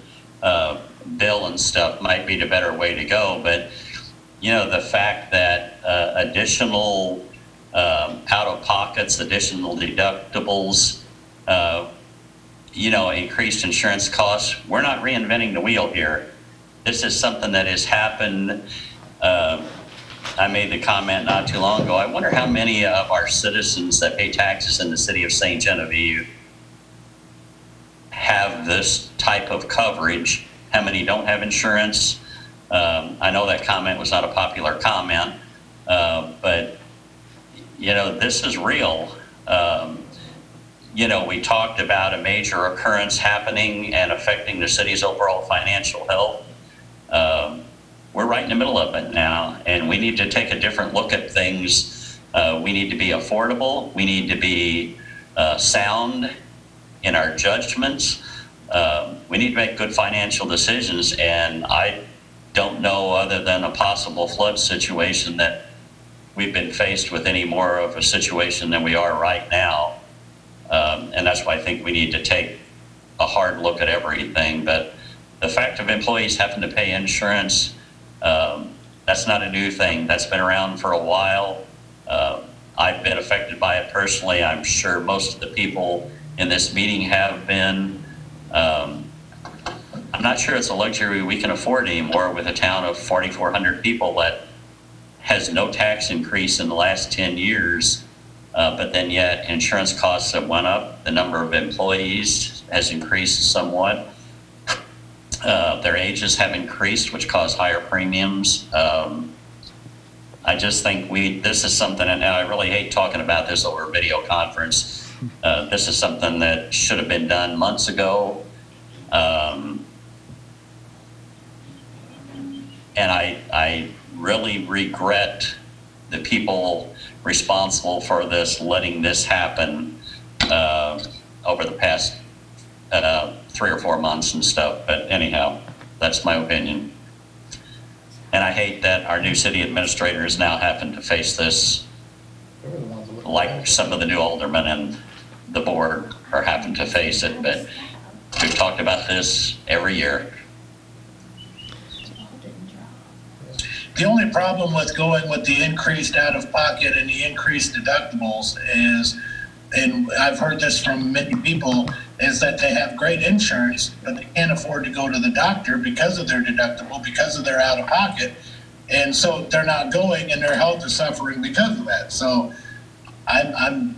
bill and stuff might be the better way to go, but you know, the fact that additional out-of-pockets, additional deductibles, you know, increased insurance costs, we're not reinventing the wheel here. This is something that has happened I made the comment not too long ago. I wonder how many of our citizens that pay taxes in the city of St. Genevieve have this type of coverage. How many don't have insurance? I know that comment was not a popular comment, but you know, this is real. You know, we talked about a major occurrence happening and affecting the city's overall financial health. We're right in the middle of it now, and we need to take a different look at things. We need to be affordable. We need to be sound in our judgments. We need to make good financial decisions, and I don't know, other than a possible flood situation, that we've been faced with any more of a situation than we are right now. And that's why I think we need to take a hard look at everything. But the fact of employees having to pay insurance, that's not a new thing. That's been around for a while. I've been affected by it personally. I'm sure most of the people in this meeting have been. I'm not sure it's a luxury we can afford anymore with a town of 4,400 people that has no tax increase in the last 10 years. But then yet insurance costs have went up. The number of employees has increased somewhat. Their ages have increased, which cause higher premiums. I just think this is something, and I really hate talking about this over a video conference. This is something that should have been done months ago. And I really regret the people responsible for this, letting this happen over the past 3 or 4 months and stuff. But anyhow, that's my opinion. And I hate that our new city administrator is now having to face this, like some of the new aldermen and the board are having to face it. But we've talked about this every year. The only problem with going with the increased out-of-pocket and the increased deductibles is, and I've heard this from many people, is that they have great insurance, but they can't afford to go to the doctor because of their deductible, because of their out-of-pocket. And so they're not going, and their health is suffering because of that. So I'm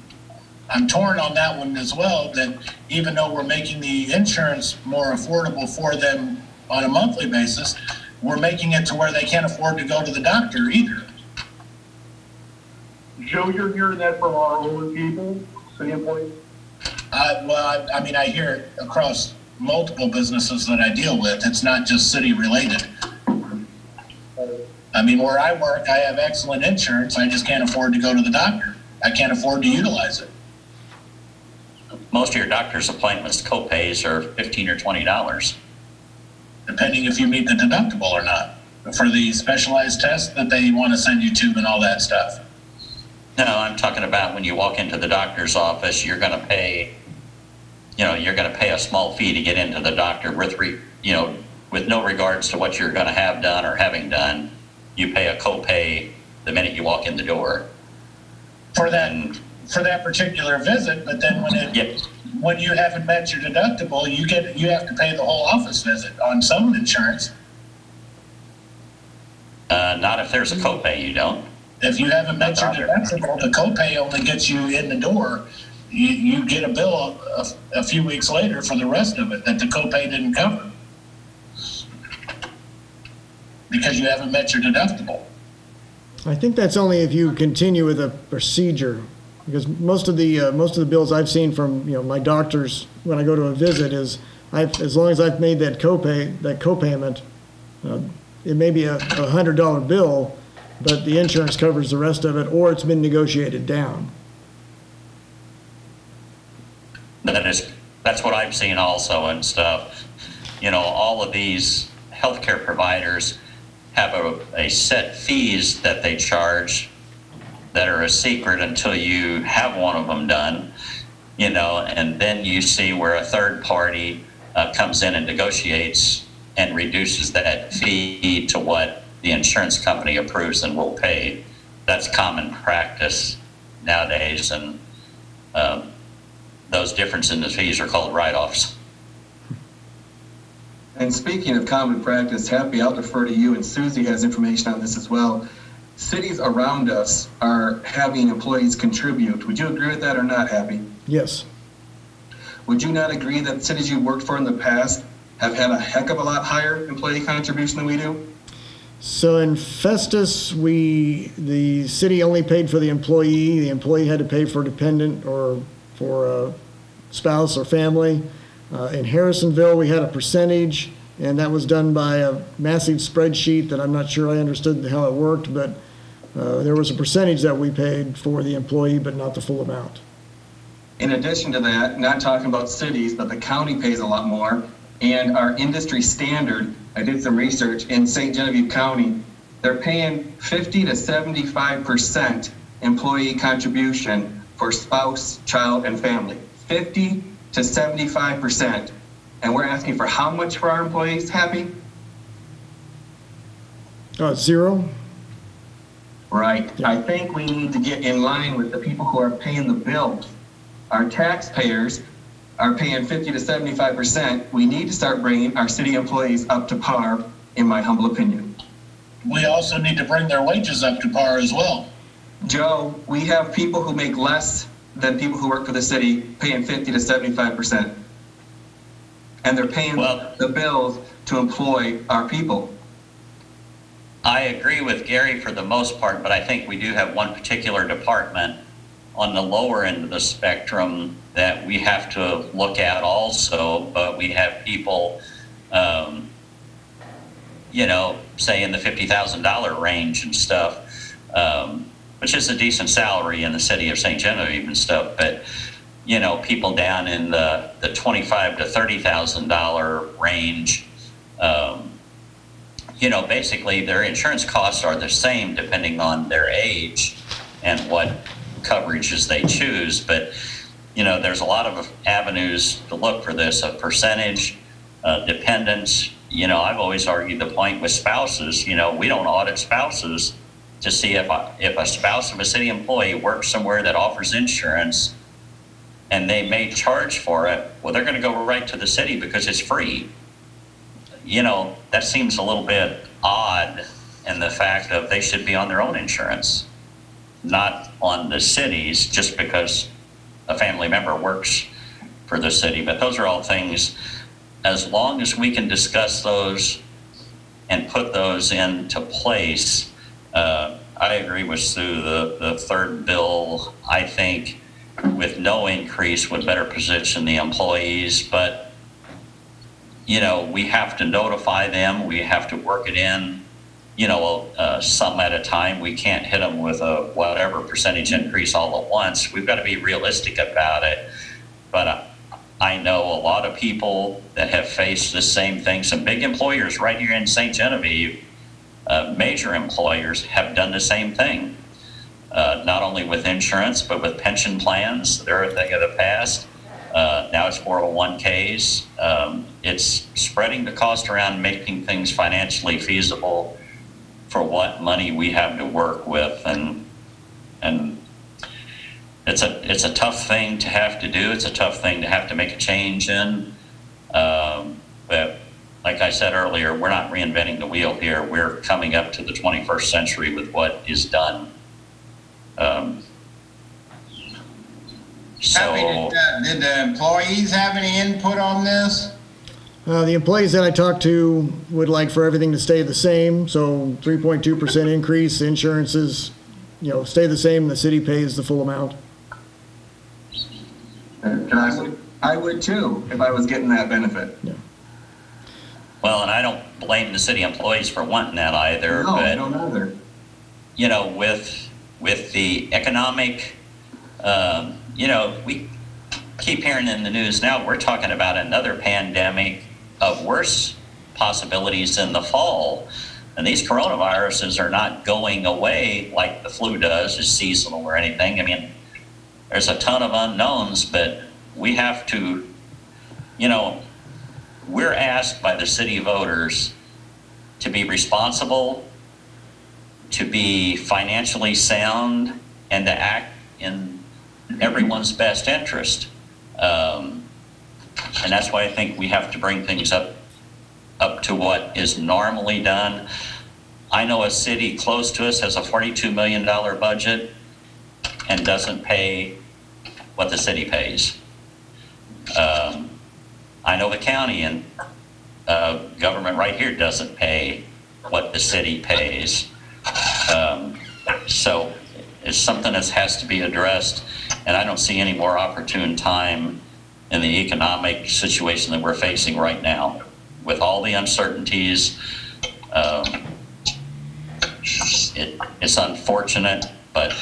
torn on that one as well, that even though we're making the insurance more affordable for them on a monthly basis, we're making it to where they can't afford to go to the doctor either. Joe, you're hearing that from our own people, city employees? Well, I mean, I hear it across multiple businesses that I deal with. It's not just city related. I mean, where I work, I have excellent insurance. I just can't afford to go to the doctor. I can't afford to utilize it. Most of your doctor's appointments co-pays are $15 or $20. Depending if you meet the deductible or not, for the specialized tests that they want to send you to and all that stuff. No, I'm talking about when you walk into the doctor's office, you're going to pay, you're going to pay a small fee to get into the doctor with no regards to what you're going to have done or having done. You pay a copay the minute you walk in the door. For that particular visit, but then when you haven't met your deductible, you have to pay the whole office visit on some insurance. Not if there's a copay, you don't. If you haven't met your deductible, the copay only gets you in the door. You get a bill a few weeks later for the rest of it that the copay didn't cover because you haven't met your deductible. I think that's only if you continue with a procedure. Because most of the bills I've seen from my doctors when I go to a visit is as long as I've made that copayment, it may be a $100 bill, but the insurance covers the rest of it, or it's been negotiated down. That's what I've seen also and stuff. All of these healthcare providers have a set fees that they charge that are a secret until you have one of them done, and then you see where a third party comes in and negotiates and reduces that fee to what the insurance company approves and will pay. That's common practice nowadays, and those differences in the fees are called write-offs. And speaking of common practice, Happy, I'll defer to you, and Susie has information on this as well. cities around us are having employees contribute. Would you agree with that or not, Happy? Yes. Would you not agree that cities you worked for in the past have had a heck of a lot higher employee contribution than we do? So in Festus, the city only paid for the employee. The employee had to pay for dependent or for a spouse or family. In Harrisonville, we had a percentage, and that was done by a massive spreadsheet that I'm not sure I understood how it worked, but there was a percentage that we paid for the employee, but not the full amount. In addition to that, not talking about cities, but the county pays a lot more. And our industry standard, I did some research in St. Genevieve County, they're paying 50 to 75% employee contribution for spouse, child, and family. 50 to 75%. And we're asking for how much for our employees, Happy? 0? Right. Yeah. I think we need to get in line with the people who are paying the bills. Our taxpayers are paying 50 to 75%. We need to start bringing our city employees up to par, in my humble opinion. We also need to bring their wages up to par as well. Joe, we have people who make less than people who work for the city paying 50 to 75%. And they're paying the bills to employ our people. I agree with Gary for the most part, but I think we do have one particular department on the lower end of the spectrum that we have to look at also, but we have people, say in the $50,000 range and stuff, which is a decent salary in the city of St. Genevieve and stuff, but, people down in the $25,000 to $30,000 range, basically their insurance costs are the same depending on their age and what coverages they choose, but there's a lot of avenues to look for this, a percentage, dependence. I've always argued the point with spouses, we don't audit spouses to see if a spouse of a city employee works somewhere that offers insurance and they may charge for it, well, they're going to go right to the city because it's free. That seems a little bit odd in the fact of they should be on their own insurance, not on the city's, just because a family member works for the city. But those are all things, as long as we can discuss those and put those into place. I agree with Sue, the third bill, I think, with no increase would better position the employees, but we have to notify them, we have to work it in, some at a time. We can't hit them with a whatever percentage increase all at once. We've got to be realistic about it. But I know a lot of people that have faced the same thing. Some big employers right here in St. Genevieve, major employers, have done the same thing. Not only with insurance, but with pension plans. They're a thing of the past. Now it's 401ks. It's spreading the cost around, making things financially feasible for what money we have to work with, and it's a tough thing to have to do. It's a tough thing to have to make a change in. But like I said earlier, we're not reinventing the wheel here. We're coming up to the 21st century with what is done. Did the employees have any input on this? The employees that I talked to would like for everything to stay the same, so 3.2% increase, insurances, stay the same, the city pays the full amount. I would too, if I was getting that benefit. Yeah. Well, and I don't blame the city employees for wanting that either. No, but, I don't either. With the economic, we keep hearing in the news now, we're talking about another pandemic of worse possibilities in the fall. And these coronaviruses are not going away like the flu does, is seasonal or anything. I mean, there's a ton of unknowns, but we have to, we're asked by the city voters to be responsible, to be financially sound, and to act in everyone's best interest. And that's why I think we have to bring things up to what is normally done. I know a city close to us has a $42 million budget and doesn't pay what the city pays. I know the county and government right here doesn't pay what the city pays. So it's something that has to be addressed, and I don't see any more opportune time in the economic situation that we're facing right now. With all the uncertainties, it's unfortunate, but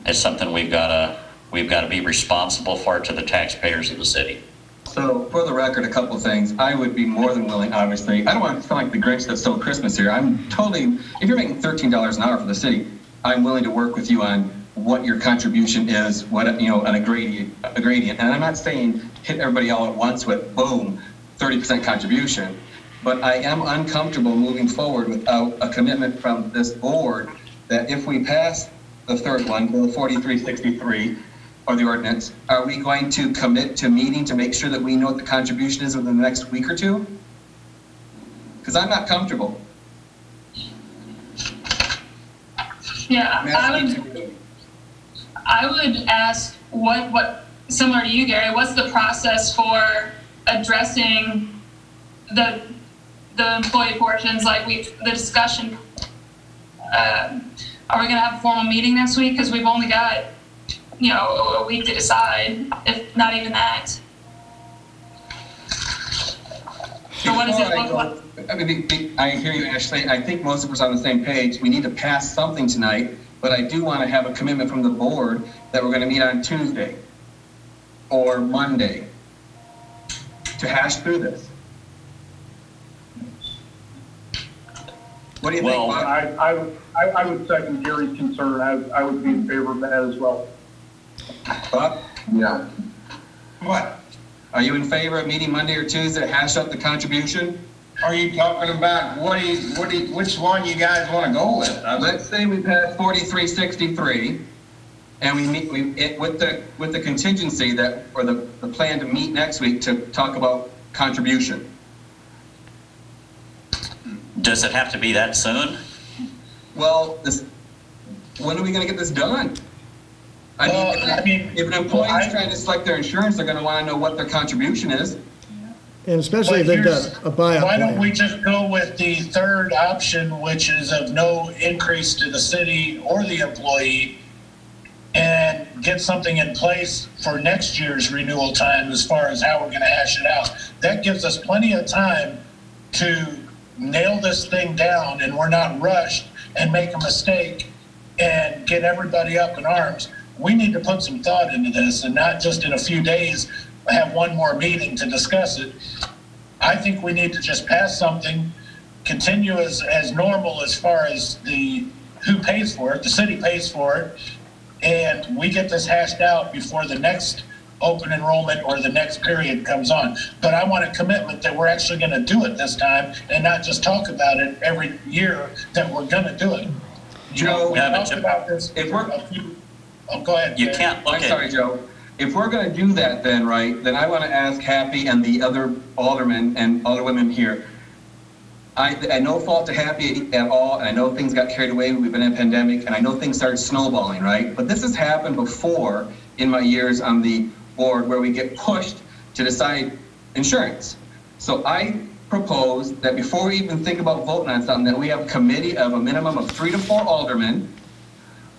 it's something we've got to be responsible for to the taxpayers of the city. So, for the record, a couple of things. I would be more than willing, obviously. I don't want to sound like the Grinch that stole Christmas here. I'm totally, if you're making $13 an hour for the city, I'm willing to work with you on what your contribution is, what, on a gradient. And I'm not saying hit everybody all at once with, boom, 30% contribution. But I am uncomfortable moving forward without a commitment from this board that if we pass the third one, Bill 4363, or the ordinance, are we going to commit to meeting to make sure that we know what the contribution is within the next week or two? Because I'm not comfortable. Yeah, I would ask what similar to you, Gary, what's the process for addressing the employee portions, like the discussion? Are we going to have a formal meeting next week? Because we've only got, a week to decide, if not even that. So what does it look like? I mean, I hear you, Ashley. I think most of us are on the same page. We need to pass something tonight, but I do want to have a commitment from the board that we're going to meet on Tuesday or Monday to hash through this. What do you think, Bob? I would second Gary's concern. I would be in favor of that as well. Bob? Yeah. What? Are you in favor of meeting Monday or Tuesday to hash up the contribution? Are you talking about which one you guys want to go with? Let's say we pass 4363 and we meet with the contingency that, or the plan to meet next week to talk about contribution. Does it have to be that soon? Well, when are we going to get this done? If an employee is trying to select their insurance, they're going to want to know what their contribution is. And especially if they've got a buyout Why plan. don't we just go with the third option, which is of no increase to the city or the employee, and get something in place for next year's renewal time as far as how we're going to hash it out. That gives us plenty of time to nail this thing down, and we're not rushed and make a mistake and get everybody up in arms. We need to put some thought into this and not just in a few days have one more meeting to discuss it. I think we need to just pass something, continue as normal as far as who pays for it, the city pays for it, and we get this hashed out before the next open enrollment or the next period comes on. But I want a commitment that we're actually going to do it this time and not just talk about it every year that we're going to do it. Joe, we talked about this. Go ahead. You can't look I'm sorry, Joe. If we're going to do that then, right, then I want to ask Happy and the other aldermen and alderwomen here. I no fault to Happy at all, and I know things got carried away. We've been in a pandemic, and I know things started snowballing, right? But this has happened before in my years on the board where we get pushed to decide insurance. So I propose that before we even think about voting on something, that we have a committee of a minimum of 3 to 4 aldermen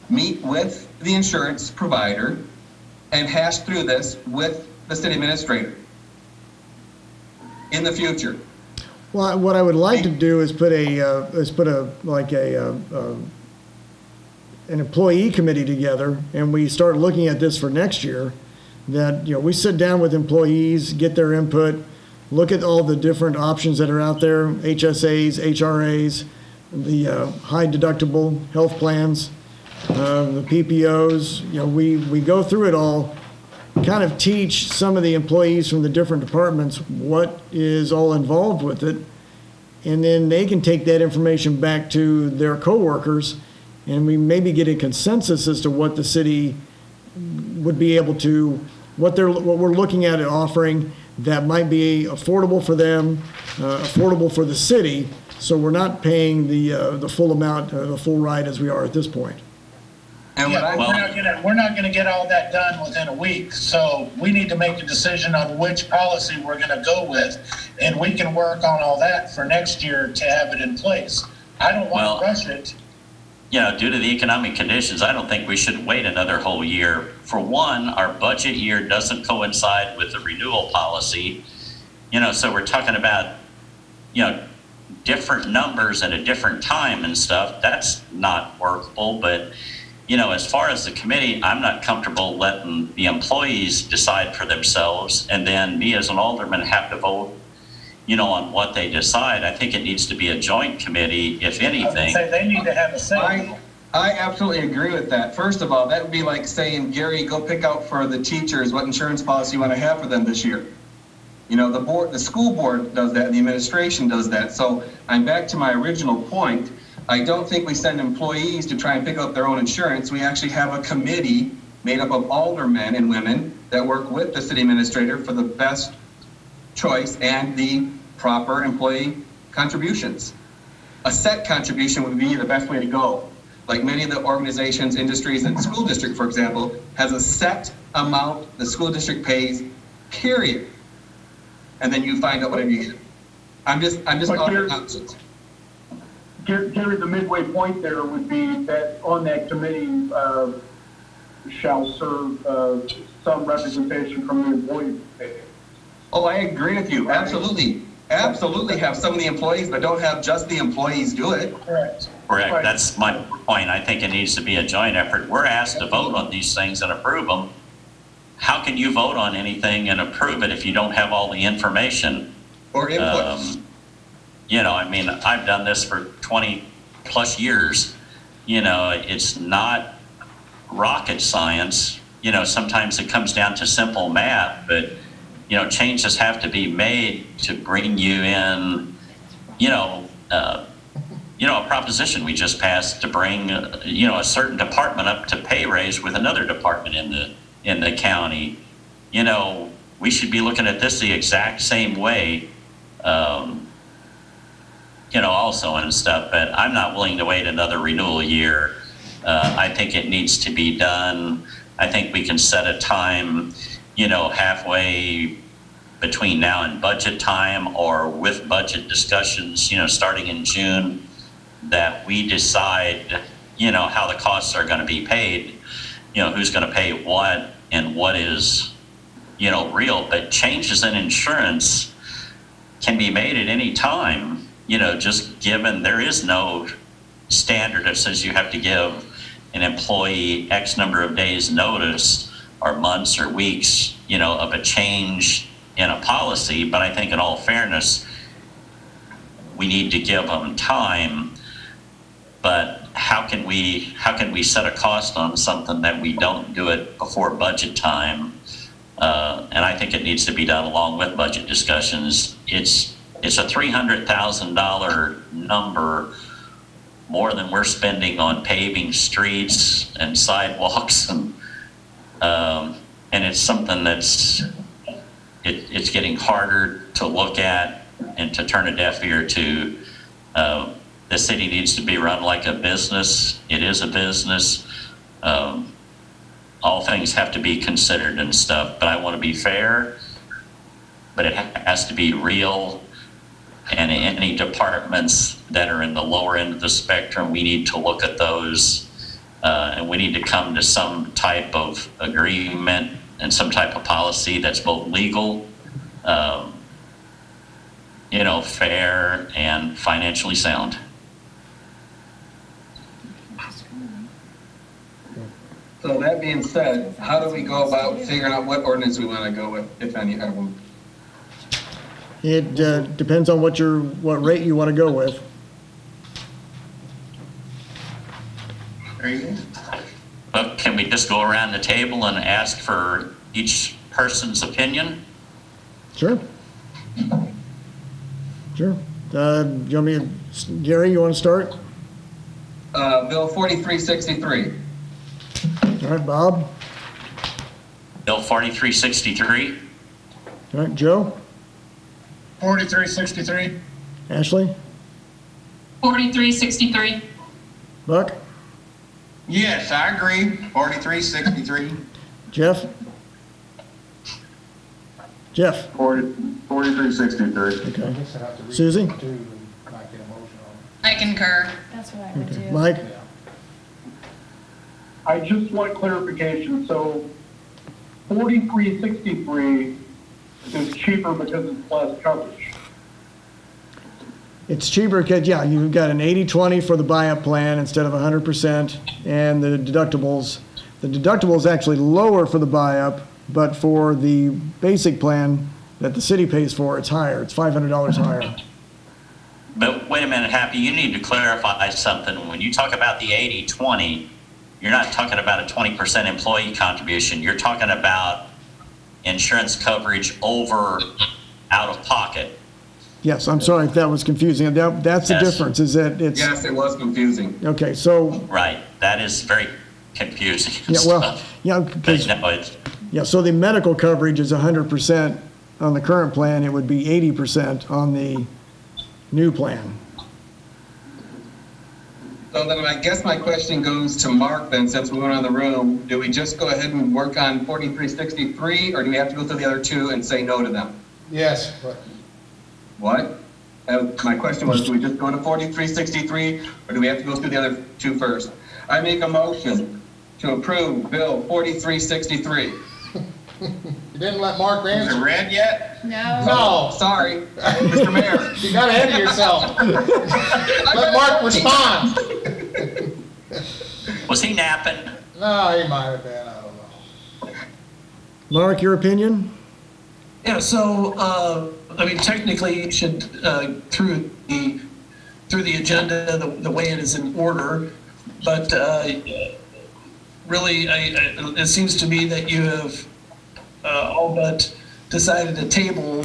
meet with the insurance provider and hash through this with the city administrator in the future. Well, what I would like to do is put an employee committee together, and we start looking at this for next year. That we sit down with employees, get their input, look at all the different options that are out there, HSAs, HRAs, the high deductible health plans, the PPOs. We go through it all, kind of teach some of the employees from the different departments what is all involved with it, and then they can take that information back to their coworkers, and we maybe get a consensus as to what the city would be able to, what we're looking at offering. that might be affordable for them, affordable for the city, so we're not paying the full amount, the full ride as we are at this point. And what Yeah, I, we're not gonna get all that done within a week, so we need to make a decision on which policy we're gonna go with, and we can work on all that for next year to have it in place. I don't Well- wanna rush it. You know, due to the economic conditions, I don't think we should wait another whole year. For one, our budget year doesn't coincide with the renewal policy. You know, so we're talking about, you know, different numbers at a different time and stuff. That's not workable. But, you know, as far as the committee, I'm not comfortable letting the employees decide for themselves and then me as an alderman have to vote, you know, on what they decide. I think it needs to be a joint committee, if I would anything. say they need to have a say. I absolutely agree with that. First of all, that would be like saying, Gary, go pick out for the teachers what insurance policy you want to have for them this year. You know, the school board does that, and the administration does that. So I'm back to my original point. I don't think we send employees to try and pick up their own insurance. We actually have a committee made up of aldermen and women that work with the city administrator for the best choice and the proper employee contributions. A set contribution would be the best way to go. Like many of the organizations, industries, and school district, for example, has a set amount the school district pays, period. And then you find out whatever you get. I'm just offering options. Gary, the midway point there would be that on that committee shall serve some representation from the employee. Oh, I agree with you. Absolutely. Absolutely have some of the employees, but don't have just the employees do it. Correct. Correct. Right. That's my point. I think it needs to be a joint effort. We're asked to vote on these things and approve them. How can you vote on anything and approve it if you don't have all the information? Or input. You know, I mean, I've done this for 20 plus years. You know, it's not rocket science. You know, sometimes it comes down to simple math, but, you know, changes have to be made to bring you in, a proposition we just passed to bring, a certain department up to pay raise with another department in the county. You know, we should be looking at this the exact same way, also and stuff, but I'm not willing to wait another renewal year. I think it needs to be done. I think we can set a time, halfway between now and budget time or with budget discussions, starting in June, that we decide, how the costs are going to be paid, who's going to pay what and what is, real. But changes in insurance can be made at any time, just given there is no standard that says you have to give an employee X number of days notice or months or weeks, of a change in a policy. But I think in all fairness, we need to give them time. But how can we set a cost on something that we don't do it before budget time? And I think it needs to be done along with budget discussions. It's a $300,000 number, more than we're spending on paving streets and sidewalks, and it's something that's it's getting harder to look at and to turn a deaf ear to. The city needs to be run like a business. It is a business. All things have to be considered and stuff, but I want to be fair, but it has to be real. And any departments that are in the lower end of the spectrum, we need to look at those, and we need to come to some type of agreement and some type of policy that's both legal, fair and financially sound. So that being said, how do we go about figuring out what ordinance we want to go with, if any of them? It depends on what rate you want to go with. Very good. But can we just go around the table and ask for each person's opinion? Sure. Sure. You want me to, Gary, you want to start? Bill 4363. All right, Bob. Bill 4363. All right, Joe? 4363. Ashley? 4363. Buck? Yes, I agree. 4363. Jeff? Jeff? 4363. Okay. Susie? I concur. That's what I would Okay. do. Mike? I just want clarification. So 4363 is cheaper because it's less coverage. It's cheaper because, yeah, you've got an 80-20 for the buy-up plan instead of 100%, and the deductibles is actually lower for the buy-up, but for the basic plan that the city pays for, it's higher. It's $500 higher. But wait a minute, Happy, you need to clarify something. When you talk about the 80-20, you're not talking about a 20% employee contribution. You're talking about insurance coverage over out of pocket. Yes, I'm sorry if that was confusing. That's the Yes. difference, is that it's, Yes, it was confusing. okay, so, Right, that is very confusing. yeah, well, yeah, because, No, it's, yeah, so the medical coverage is 100% on the current plan. It would be 80% on the new plan. So then I guess my question goes to Mark then, since we went on the room. Do we just go ahead and work on 4363, or do we have to go through the other two and say no to them? Yes, but What? My question was, do we just go to 4363, or do we have to go through the other two first? I make a motion to approve Bill 4363. you didn't let Mark Is answer. it read yet? No. No, Sorry, Mr. Mayor. you got ahead of yourself. Let Mark respond. was he napping? No, he might have been, I don't know. Mark, your opinion? Yeah, so, I mean, technically, you should, through the agenda, the way it is in order, but really, it seems to me that you have all but decided to table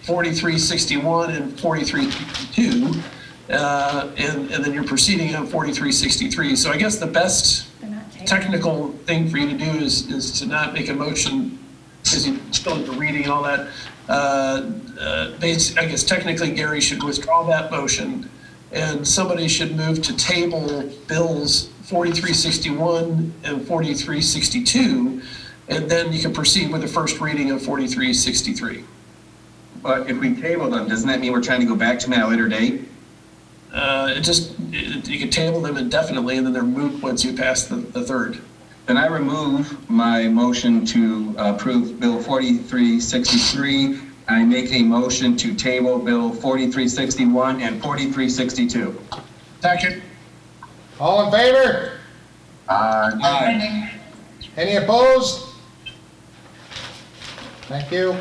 4361 and 4362, and then you're proceeding on 4363. So I guess the best They're not taking. technical thing for you to do is to not make a motion, because you still have the reading and all that. I guess technically Gary should withdraw that motion, and somebody should move to table bills 4361 and 4362, and then you can proceed with the first reading of 4363. But if we table them, doesn't that mean we're trying to go back to them at a later date? You can table them indefinitely, and then they're moot once you pass the third. Then I remove my motion to approve Bill 4363. I make a motion to table Bill 4361 and 4362. Second. All in favor? Aye. Any opposed? Thank you.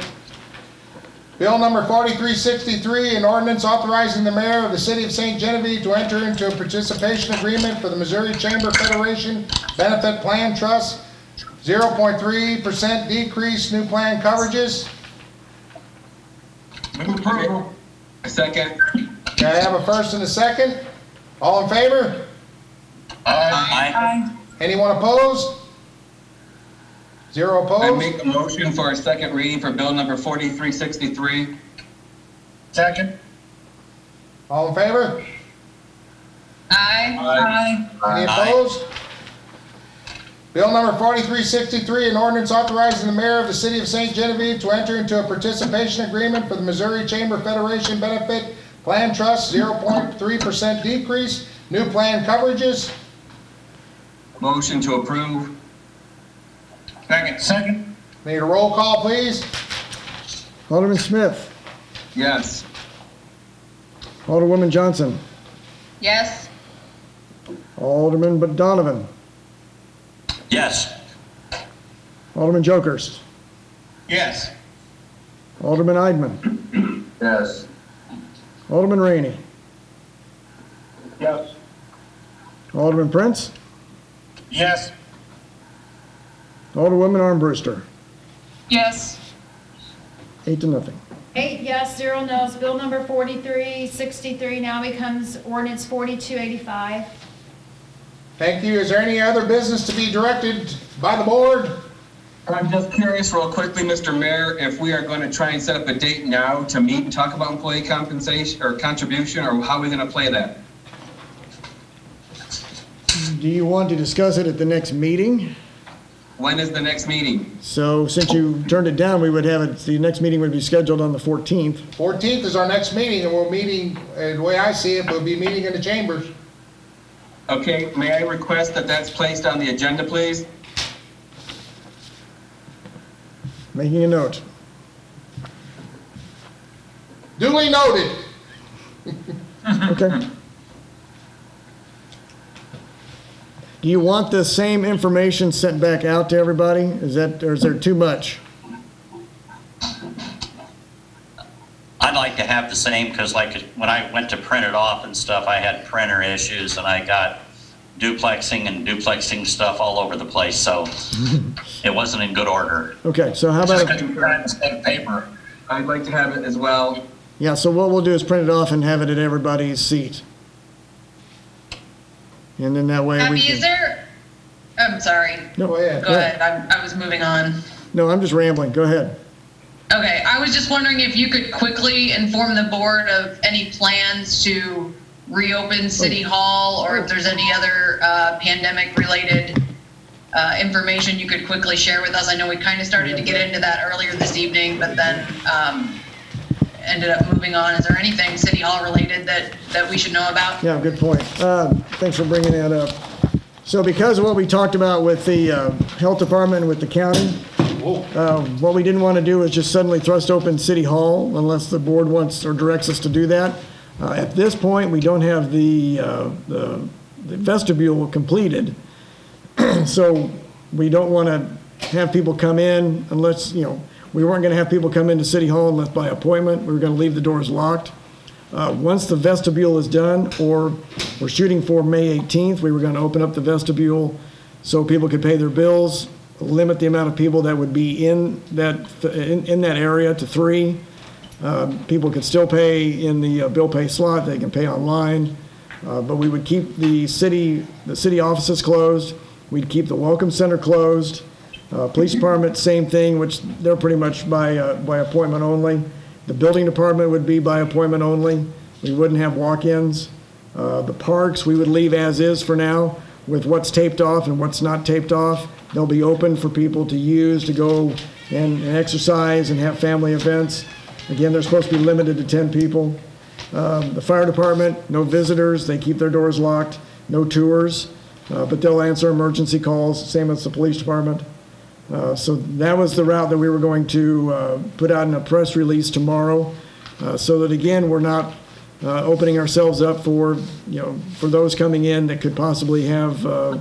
Bill number 4363, an ordinance authorizing the mayor of the city of St. Genevieve to enter into a participation agreement for the Missouri Chamber Federation Benefit Plan Trust, 0.3% decrease, new plan coverages. Move approval. Second. Okay, I have a first and a second. All in favor? Aye. Anyone opposed? Zero I opposed? make a motion for a second reading for Bill number 4363. Second. All in favor? Aye. Any opposed? Bill number 4363, an ordinance authorizing the mayor of the city of St. Genevieve to enter into a participation agreement for the Missouri Chamber Federation Benefit Plan Trust, 0.3% decrease, new plan coverages. Motion to approve. Second. Need a roll call, please? Alderman Smith? Yes. Alderwoman Johnson? Yes. Alderman Donovan? Yes. Alderman Jokers? Yes. Alderman Eidman? Yes. Alderman Rainey? Yes. Alderman Prince? Yes. Alderwoman Armbruster? Yes. 8-0. 8 yes, 0 no's. Bill number 4363 now becomes ordinance 4285. Thank you. Is there any other business to be directed by the board? I'm just curious real quickly, Mr. Mayor, if we are going to try and set up a date now to meet and talk about employee compensation or contribution, or how are we going to play that? Do you want to discuss it at the next meeting? When is the next meeting? So since you turned it down, we would have it, the next meeting would be scheduled on the 14th. 14th is our next meeting, and we're meeting, the way I see it, we'll be meeting in the chambers. Okay, may I request that that's placed on the agenda, please? Making a note. Duly noted. Okay. Do you want the same information sent back out to everybody? Is that, or is there too much? I'd like to have the same, because like when I went to print it off and stuff, I had printer issues and I got duplexing stuff all over the place, so it wasn't in good order. Okay, so how about, Paper. I'd like to have it as well. yeah, so what we'll do is print it off and have it at everybody's seat. And then that way we Happy, is can, there, I'm sorry. no, Go ahead. Go ahead, I was moving on. No, I'm just rambling. Go ahead. Okay, I was just wondering if you could quickly inform the board of any plans to reopen City Hall, or if there's any other pandemic-related information you could quickly share with us. I know we kind of started to get into that earlier this evening, but then ended up moving on. Is there anything City Hall related that we should know about? Yeah, good point. Thanks for bringing that up. So because of what we talked about with the health department and with the county, what we didn't want to do is just suddenly thrust open City Hall unless the board wants or directs us to do that. At this point, we don't have the vestibule completed. So we don't want to have people come in unless, you know, we weren't going to have people come into City Hall unless by appointment. We were going to leave the doors locked. Once the vestibule is done, or we're shooting for May 18th, we were going to open up the vestibule so people could pay their bills, limit the amount of people that would be in that area to 3. People could still pay in the bill pay slot. They can pay online, but we would keep the city offices closed. We'd keep the Welcome Center closed. Police department, same thing, which they're pretty much by appointment only. The building department would be by appointment only. We wouldn't have walk-ins. The parks, we would leave as is for now, with what's taped off and what's not taped off. They'll be open for people to use, to go and exercise and have family events. Again, they're supposed to be limited to 10 people. The fire department, no visitors. They keep their doors locked, no tours, but they'll answer emergency calls, same as the police department. So that was the route that we were going to put out in a press release tomorrow, so that again, we're not opening ourselves up for, you know, for those coming in that could possibly have the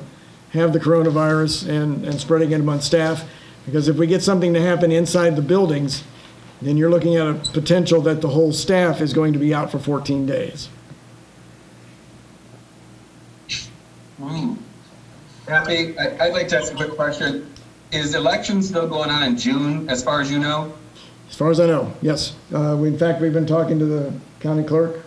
coronavirus and spreading it among staff. Because if we get something to happen inside the buildings, then you're looking at a potential that the whole staff is going to be out for 14 days. Happy, I'd like to ask a quick question. Is the election still going on in June, as far as you know? As far as I know, yes. In fact, we've been talking to the county clerk,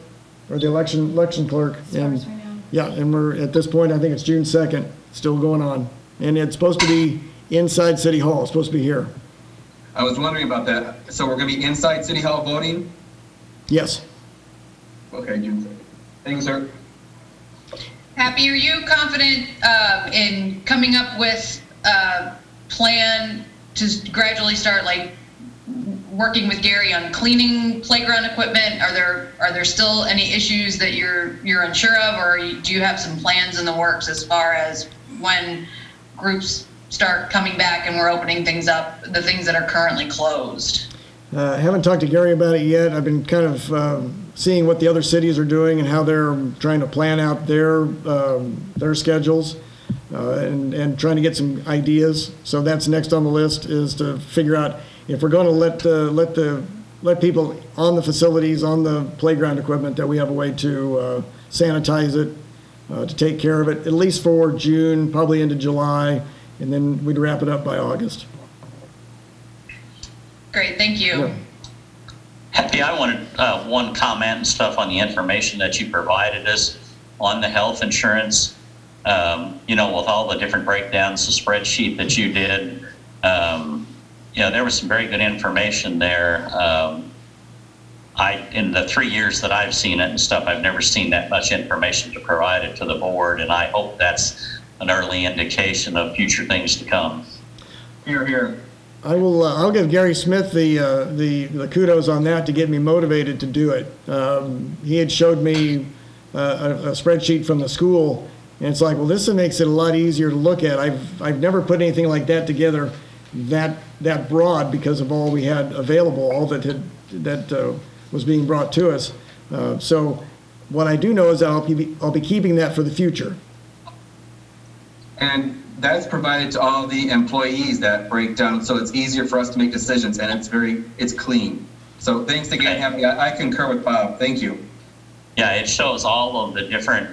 or the election clerk. Starts right now. Yeah, and we're, at this point, I think it's June 2nd, still going on. And it's supposed to be inside City Hall, it's supposed to be here. I was wondering about that. So we're going to be inside City Hall voting? Yes. Okay, June 2nd. Thank you, sir. Happy, are you confident in coming up with a plan to gradually start like working with Gary on cleaning playground equipment? Are there still any issues that you're unsure of, or do you have some plans in the works as far as when groups start coming back and we're opening things up, the things that are currently closed? I haven't talked to Gary about it yet. I've been kind of seeing what the other cities are doing and how they're trying to plan out their schedules and trying to get some ideas. So that's next on the list, is to figure out if we're going to let people on the facilities, on the playground equipment, that we have a way to sanitize it, to take care of it, at least for June, probably into July, and then we'd wrap it up by August. Great, thank you. Yeah. Happy, I wanted one comment and stuff on the information that you provided us on the health insurance. You know, with all the different breakdowns, the spreadsheet that you did, There was some very good information there. In the 3 years that I've seen it and stuff, I've never seen that much information to provide it to the board, and I hope that's an early indication of future things to come. Here, here. I'll give Gary Smith the kudos on that to get me motivated to do it. He had showed me a spreadsheet from the school, and it's like, well, this makes it a lot easier to look at. I've never put anything like that together that broad because of all we had available, all that was being brought to us. So what I do know is that I'll be keeping that for the future. And that's provided to all the employees, that breakdown, so it's easier for us to make decisions, and it's clean. So thanks again, Happy. I concur with Bob. Thank you. Yeah, it shows all of the different,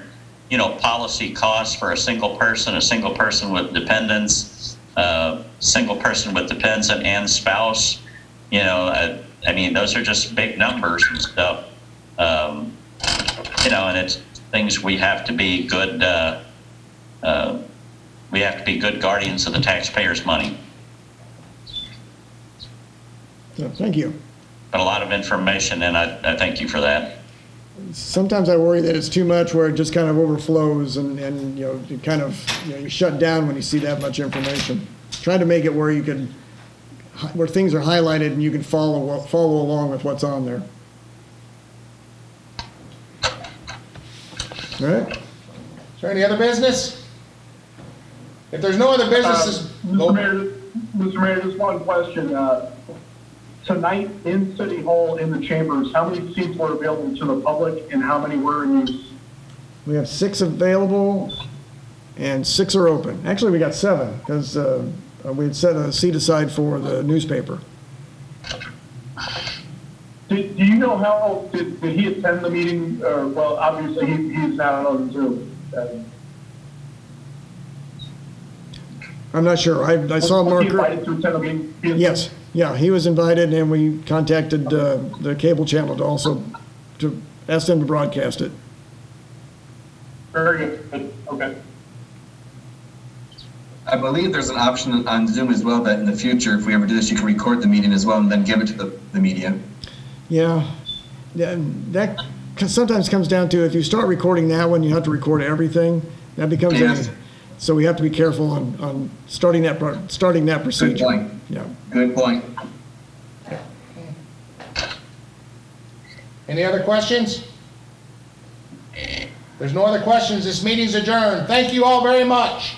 policy costs for a single person with dependents, single person with dependent and spouse. Those are just big numbers and stuff. And it's things we have to be good. We have to be good guardians of the taxpayers' money. So, thank you. But a lot of information, and I thank you for that. Sometimes I worry that it's too much where it just kind of overflows and you kind of, you shut down when you see that much information. Trying to make it where where things are highlighted and you can follow along with what's on there. All right. Is there any other business? If there's no other businesses. Mr. Mayor, just one question. Tonight in City Hall in the chambers, how many seats were available to the public and how many were in use? We have 6 available and 6 are open. Actually, we got 7 because we had set a seat aside for the newspaper. Do you know how, did he attend the meeting? Well, obviously he's not on Zoom. I'm not sure. I saw Was Mark. he invited to attend the meeting? Yes. Yeah, he was invited, and we contacted the cable channel to ask them to broadcast it. Very good. Okay. I believe there's an option on Zoom as well that in the future, if we ever do this, you can record the meeting as well and then give it to the media. Yeah, that sometimes comes down to if you start recording that one, you have to record everything. That becomes Yes. So we have to be careful on starting that procedure. Good point. Yeah. Good point. Any other questions? There's no other questions. This meeting's adjourned. Thank you all very much.